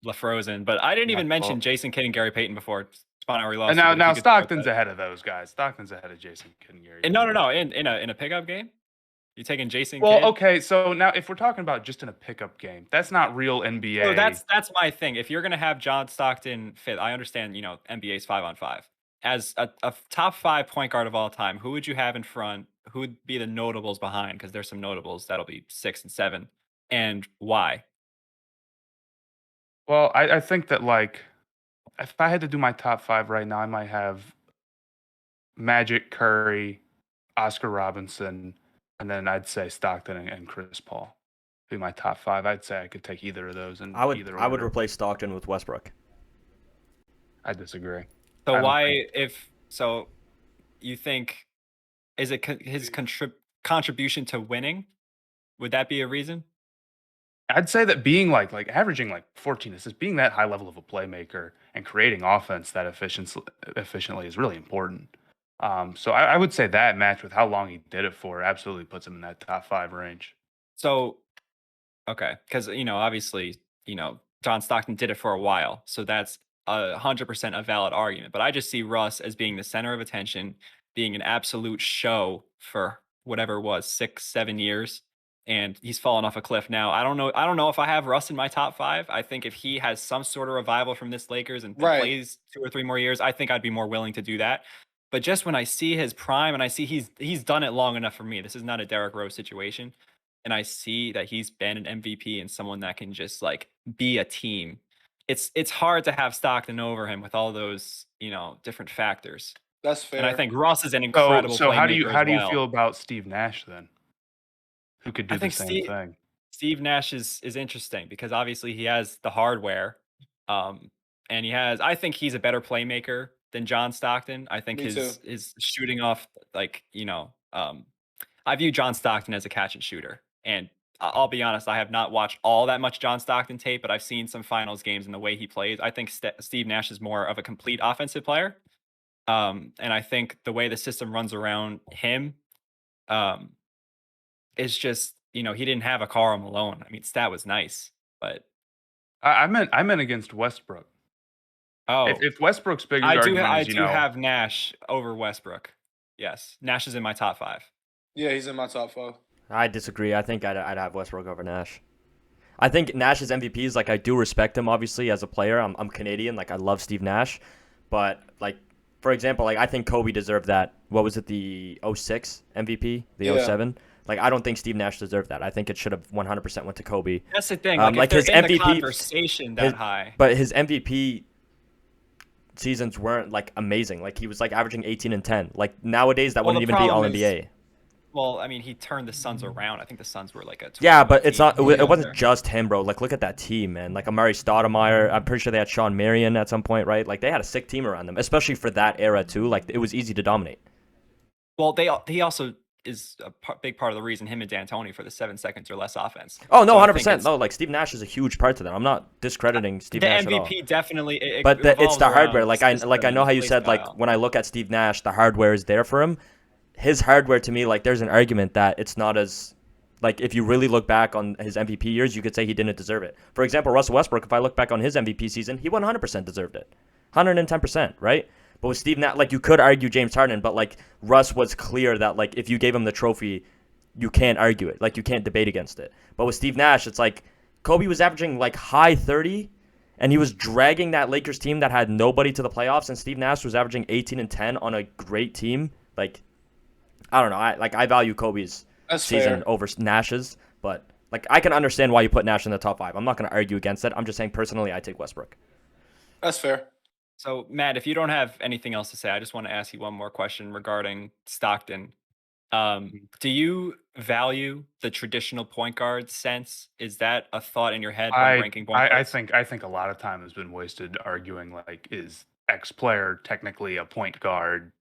LaFrozen. But I didn't even mention Jason Kidd and Gary Payton before. Spawner, we lost. And now Stockton's ahead of those guys. Stockton's ahead of Jason Kidd and Gary. No. In a pickup game, you taking Jason Well, Kidd? okay. So now, if we're talking about just in a pickup game, that's not real NBA. So that's my thing. If you're gonna have John Stockton 5th, I understand. You know, NBA's 5-on-5. As a top 5 point guard of all time, who would you have in front? Who would be the notables behind? Because there's some notables that'll be 6 and 7, and why? Well, I think that like if I had to do my top 5 right now, I might have Magic, Curry, Oscar Robinson, and then I'd say Stockton and Chris Paul be my top 5. I'd say I could take either of those in either I would order. replace Stockton with Westbrook. I disagree. So why, so you think, is it his contribution to winning? Would that be a reason? I'd say that being like averaging like 14 assists, being that high level of a playmaker and creating offense that efficiently is really important. So I would say that matched with how long he did it for absolutely puts him in that top 5 range. So, okay, because obviously, John Stockton did it for a while, so that's 100% a valid argument. But I just see Russ as being the center of attention, being an absolute show for whatever it was, 6-7 years. And he's fallen off a cliff now. I don't know if I have Russ in my top 5. I think if he has some sort of revival from this Lakers and plays 2 or 3 more years, I think I'd be more willing to do that. But just when I see his prime and I see he's done it long enough for me, this is not a Derrick Rose situation, and I see that he's been an MVP and someone that can just like be a team, it's hard to have Stockton over him with all those different factors. That's fair. And I think Russ is an incredible. So how do you well. feel about Steve Nash then? Who could do the same thing? Steve Nash is interesting because obviously he has the hardware, and I think he's a better playmaker than John Stockton. I think his shooting off, like, I view John Stockton as a catch and shooter. And I'll be honest, I have not watched all that much John Stockton tape, but I've seen some finals games and the way he plays. I think Steve Nash is more of a complete offensive player. And I think the way the system runs around him, is just, he didn't have a Karl Malone. I mean, stat was nice, but I meant against Westbrook. Oh, if Westbrook's biggest argument I is, do have Nash over Westbrook. Yes, Nash is in my top 5. Yeah, he's in my top 5. I disagree. I think I'd have Westbrook over Nash. I think Nash's MVPs, like, I do respect him, obviously, as a player. I'm Canadian. Like, I love Steve Nash. But, like, for example, like, I think Kobe deserved that. What was it, the 06 MVP? The 07? Like, I don't think Steve Nash deserved that. I think it should have 100% went to Kobe. That's the thing. Like his MVP, the conversation that high. But his MVP seasons weren't, like, amazing. Like, he was, like, averaging 18 and 10. Like, nowadays, that wouldn't even be All-NBA. Well, I mean, he turned the Suns around. I think the Suns were like a Yeah, 12 but it's team not. when he It got wasn't there. just him, bro. Like, look at that team, man. Like Amari Stoudemire. I'm pretty sure they had Sean Marion at some point, right? Like, they had a sick team around them, especially for that era too. Like, it was easy to dominate. Well, he also is a big part of the reason him and D'Antoni for the 7 seconds or less offense. Oh no, So I think 100%. it's No, like Steve Nash is a huge part to that. I'm not discrediting Steve the Nash at all. MVP definitely But it it's revolves the hardware. around the Like I system know and how the you play said like style. when I look at Steve Nash, the hardware is there for him. His hardware to me, like there's an argument that it's not as like if you really look back on his MVP years, you could say he didn't deserve it. For example, Russell Westbrook, if I look back on his MVP season, he 100% deserved it. 110%, right? But with Steve Nash, like you could argue James Harden, but like Russ was clear that like if you gave him the trophy, you can't argue it. Like you can't debate against it. But with Steve Nash, it's like Kobe was averaging like high 30 and he was dragging that Lakers team that had nobody to the playoffs, and Steve Nash was averaging 18 and 10 on a great team. Like I don't know. I value Kobe's That's season fair. over Nash's, but like I can understand why you put Nash in the top 5. I'm not going to argue against it. I'm just saying personally, I take Westbrook. That's fair. So Matt, if you don't have anything else to say, I just want to ask you one more question regarding Stockton. Do you value the traditional point guard sense? Is that a thought in your head when I, ranking point I guards? I think a lot of time has been wasted arguing like is X player technically a point guard?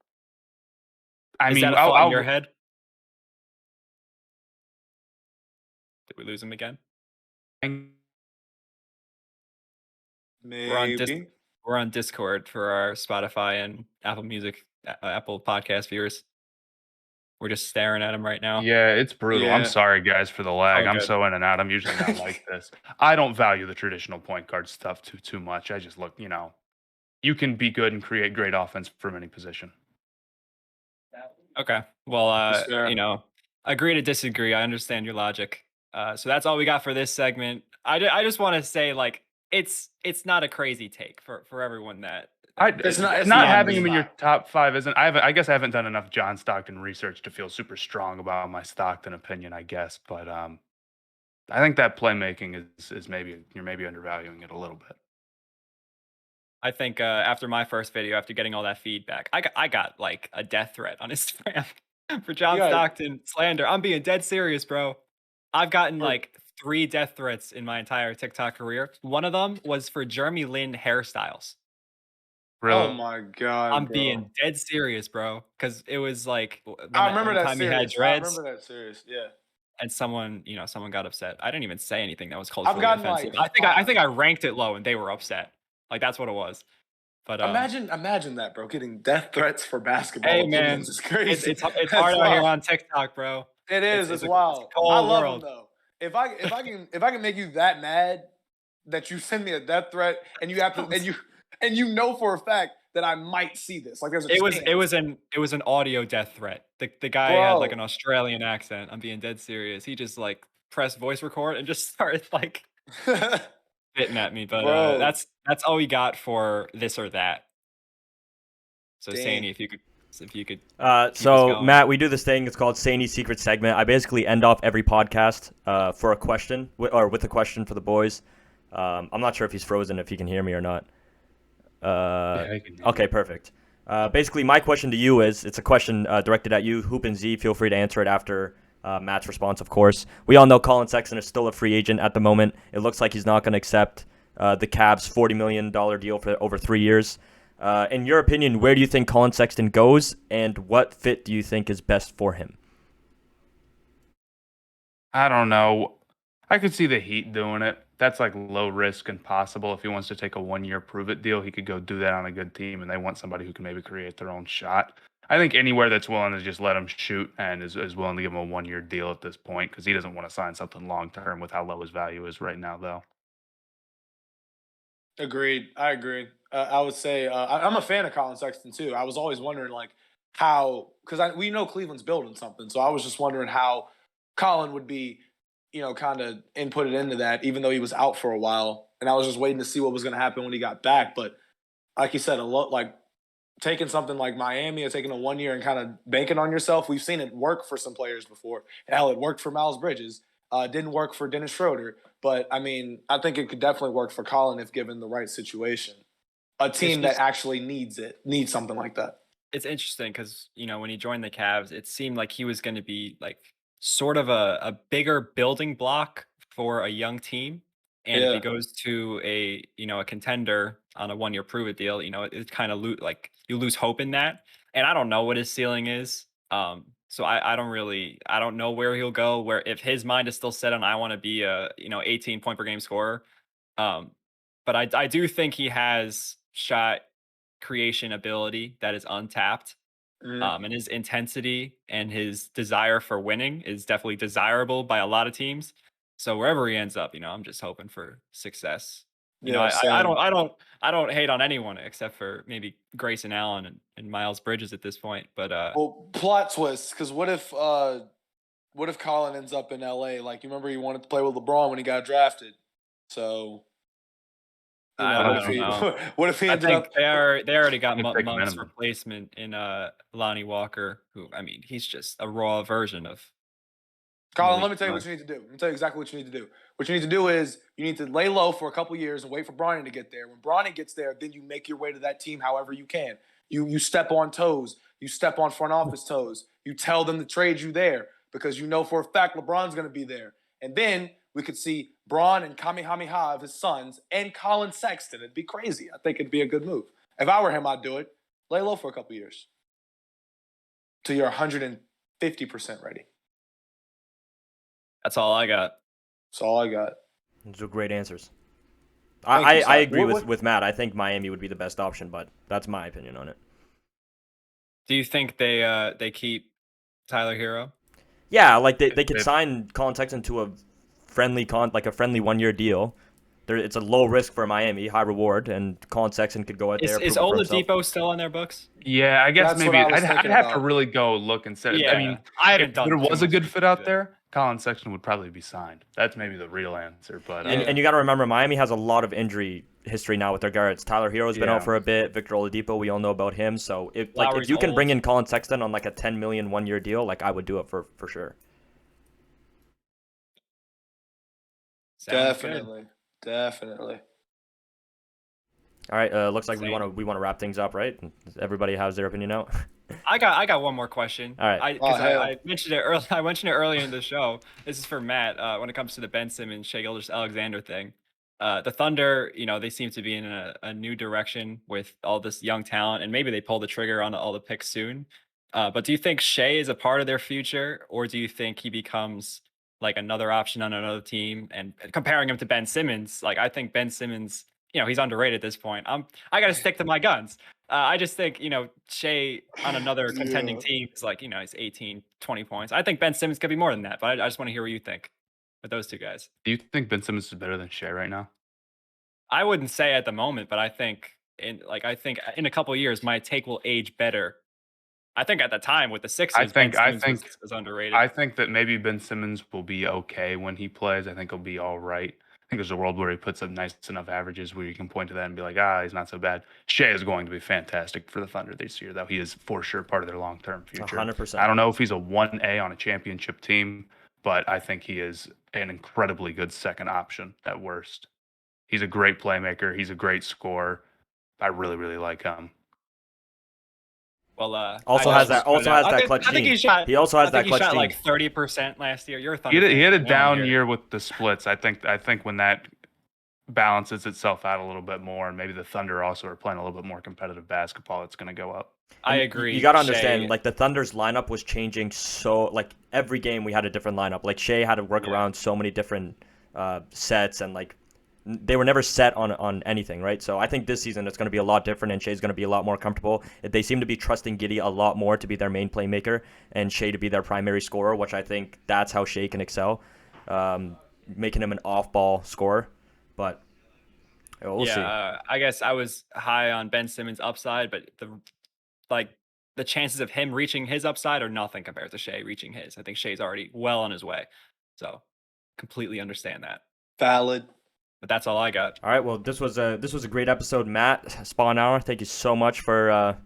I Is mean, that a thought in your head? Did we lose him again? We're on Dis- Maybe. we're on Discord for our Spotify and Apple Music, Apple Podcast viewers. We're just staring at him right now. Yeah, it's brutal. I'm Yeah. sorry, guys, for the lag. Oh, I'm good. so in and out. I'm usually not like this. I don't value the traditional point guard stuff too much. I just look, you can be good and create great offense from any position. Okay. Well, That's fair. agree to disagree. I understand your logic. So that's all we got for this segment. I just want to say like it's not a crazy take for everyone that It's not. It's Not not. having It's him in your not. top 5 isn't. I guess I haven't done enough John Stockton research to feel super strong about my Stockton opinion. I guess, but I think that playmaking is maybe you're maybe undervaluing it a little bit. I think after my first video, after getting all that feedback, I got like a death threat on Instagram for John You got- Stockton slander. I'm being dead serious, bro. I've gotten For- like 3 death threats in my entire TikTok career. One of them was for Jeremy Lin hairstyles. Really? Oh my god, I'm bro. being dead serious, bro, because it was like I remember that time he had series. I dreads, remember that series. Yeah. and someone got upset. I didn't even say anything that was I've culturally gotten offensive. like I think I ranked it low, and they were upset. Like that's what it was. But imagine that, bro. Getting death threats for basketball hey, opinions man, is crazy. it's That's hard out here wild. on TikTok, bro. It is. It's a wild. cold I love world. them though. If I can make you that mad that you send me a death threat and you have to and you know for a fact that I might see this. Like there's a chance. It was an audio death threat. The guy had like Bro. an Australian accent. I'm being dead serious. He just like pressed voice record and just started like spitting at me. But Bro. that's all we got for this or that. So Dang. Sainey, if you could keep So us going. Matt, we do this thing. It's called Sainey's Secret Segment. I basically end off every podcast for a question or with a question for the boys. I'm not sure if he's frozen, if he can hear me or not. I can hear Okay, perfect. Basically, my question to you is, it's a question directed at you. Hoop and Z, feel free to answer it after Matt's response, of course. We all know Colin Sexton is still a free agent at the moment. It looks like he's not going to accept the Cavs' $40 million deal for over 3 years. In your opinion, where do you think Colin Sexton goes, and what fit do you think is best for him? I don't know. I could see the Heat doing it. That's like low risk and possible. If he wants to take a 1-year prove it deal, he could go do that on a good team, and they want somebody who can maybe create their own shot. I think anywhere that's willing to just let him shoot and is willing to give him a 1-year deal at this point, because he doesn't want to sign something long term with how low his value is right now, though. Agreed. I agree. I would say I'm a fan of Colin Sexton too. I was always wondering like how because we know Cleveland's building something, so I was just wondering how Colin would be, kind of inputted into that, even though he was out for a while, and I was just waiting to see what was going to happen when he got back. But like you said, a lot like taking something like Miami or taking a 1 year and kind of banking on yourself. We've seen it work for some players before. Hell, it worked for Miles Bridges. Didn't work for Dennis Schroeder. But I mean, I think it could definitely work for Colin if given the right situation. A team that actually needs something like that. it's interesting because when he joined the Cavs, it seemed like he was going to be like sort of a bigger building block for a young team. And if he Yeah. goes to a contender on a 1-year prove it deal, it kind of like you lose hope in that. And I don't know what his ceiling is. So I don't know where he'll go. Where if his mind is still set on I want to be a 18 point per game scorer, um, but I do think he has shot creation ability that is untapped. Mhm. And his intensity and his desire for winning is definitely desirable by a lot of teams. So wherever he ends up, I'm just hoping for success. Yeah, I same. don't hate on anyone except for maybe Grayson Allen and Miles Bridges at this point. But Well, plot twist, because what if Colin ends up in LA? Like, you remember he wanted to play with LeBron when he got drafted. So, I what if don't he know. what if he I ended think up they already got Gonna take Monk's minimum. replacement in Lonnie Walker, who I mean he's just a raw version of Colin, let Malik me tell you what Monk. you need to do. Let me tell you exactly what you need to do. What you need to do is you need to lay low for a couple years and wait for Bronny to get there. When Bronny gets there, then you make your way to that team however you can. You step on toes. You step on front office toes. You tell them to trade you there because you know for a fact LeBron's going to be there. And then we could see Bron and Kamehameha, his sons, and Colin Sexton. It'd be crazy. I think it'd be a good move. If I were him, I'd do it. Lay low for a couple years till you're 150% ready. That's all I got. That's all I got. Those are great answers. Thank I you, I sir. agree What- with Matt. I think Miami would be the best option, but that's my opinion on it. Do you think they keep Tyler Hero? Yeah, like they could If- sign Colin Sexton to a friendly like a friendly 1-year deal. It's a low risk for Miami, high reward, and Colin Sexton could go out there. Is prove it for himself. Oladipo still on their books? Yeah, I guess That's what maybe I was I'd thinking have to about. really go look and say. Yeah, I mean, I haven't if done there too was a much good research fit out yet. there, Colin Sexton would probably be signed. That's maybe the real answer. But Yeah. And you got to remember, Miami has a lot of injury history now with their guards. Tyler Hero's been out Yeah. for a bit. Victor Oladipo, we all know about him. So if Lowry's you can old. bring in Colin Sexton on like a 10 million 1-year deal, like I would do it for sure. Sounds good. Definitely. All right, looks like we Same. want to wrap things up, right? Everybody has their opinion out. I got one more question. All right. I mentioned it early. I mentioned it earlier in the show. This is for Matt. When it comes to the Ben Simmons, Shai Gilgeous-Alexander thing, the Thunder, they seem to be in a new direction with all this young talent, and maybe they pull the trigger on all the picks soon. But do you think Shea is a part of their future, or do you think he becomes like another option on another team? And comparing him to Ben Simmons, like I think Ben Simmons, he's underrated at this point. I got to stick to my guns. I just think, Shea on another contending Yeah. team is like, he's 18, 20 points. I think Ben Simmons could be more than that, but I just want to hear what you think with those two guys. do you think Ben Simmons is better than Shea right now? I wouldn't say at the moment, but I think in a couple of years, my take will age better. I think at the time with the Sixers, Ben Simmons was underrated. I think that maybe Ben Simmons will be okay when he plays. I think he'll be all right. I think there's a world where he puts up nice enough averages where you can point to that and be like, he's not so bad. Shea is going to be fantastic for the Thunder this year, though. He is for sure part of their long-term future. 100%. I don't know if he's a 1A on a championship team, but I think he is an incredibly good second option at worst. He's a great playmaker. He's a great scorer. I really, really like him. Well, Also I has just that- also put it out. has that I think- clutch I think gene. he shot. He also has I think that clutch he shot gene. like 30% last year. You're a He Thunder had a fan. down year with the splits. I think when that balances itself out a little bit more, and maybe the Thunder also are playing a little bit more competitive basketball, it's going to go up. I And agree. You got to understand, Shea- like the Thunder's lineup was changing so like every game we had a different lineup. Like Shea had to work Yeah. around so many different sets, and like they were never set on anything, right? So I think this season it's going to be a lot different, and Shea's going to be a lot more comfortable. They seem to be trusting Giddey a lot more to be their main playmaker, and Shea to be their primary scorer, which I think that's how Shea can excel, making him an off-ball scorer. But we'll see. I guess I was high on Ben Simmons' upside, but the chances of him reaching his upside are nothing compared to Shea reaching his. I think Shea's already well on his way, so completely understand that. Valid. But that's all I got. All right, well, this was a great episode, Matt Spawn Hour. Thank you so much for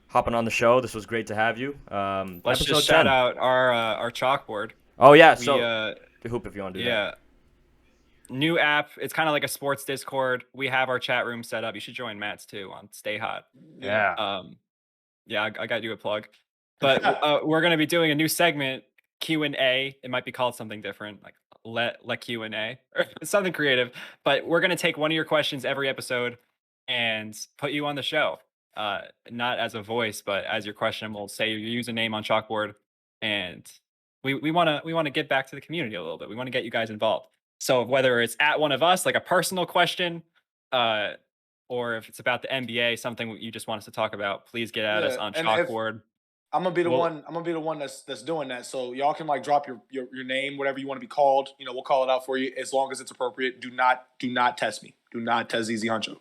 hopping on the show. This was great to have you. Let's episode just 10. shout out our chalkboard. Oh yeah, We so Hoop if you want to do that. yeah. New app. It's kind of like a sports Discord. We have our chat room set up. You should join Matt's too on Stay Hot. Yeah. Yeah, I got you a plug. But we're going to be doing a new segment, Q&A. It might be called something different, like let Q&A or something creative. But we're going to take one of your questions every episode and put you on the show. Not as a voice, but as your question. We'll say your username on chalkboard, and we want to get back to the community a little bit. We want to get you guys involved. So whether it's at one of us, like a personal question, or if it's about the NBA, something you just want us to talk about, please get at us on chalkboard. I'm gonna be the one. I'm gonna be the one that's doing that. So y'all can like drop your name, whatever you want to be called. We'll call it out for you as long as it's appropriate. Do not test me. Do not test Easy Huncho.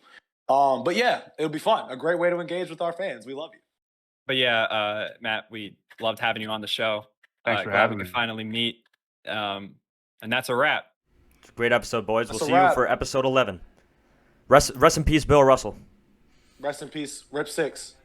But yeah, it'll be fun. A great way to engage with our fans. We love you. But yeah, Matt, we loved having you on the show. Thanks for having me. We could finally meet. And that's a wrap. It's a great episode, boys. That's we'll see you for episode 11. Rest in peace, Bill Russell. Rest in peace, Rip 6.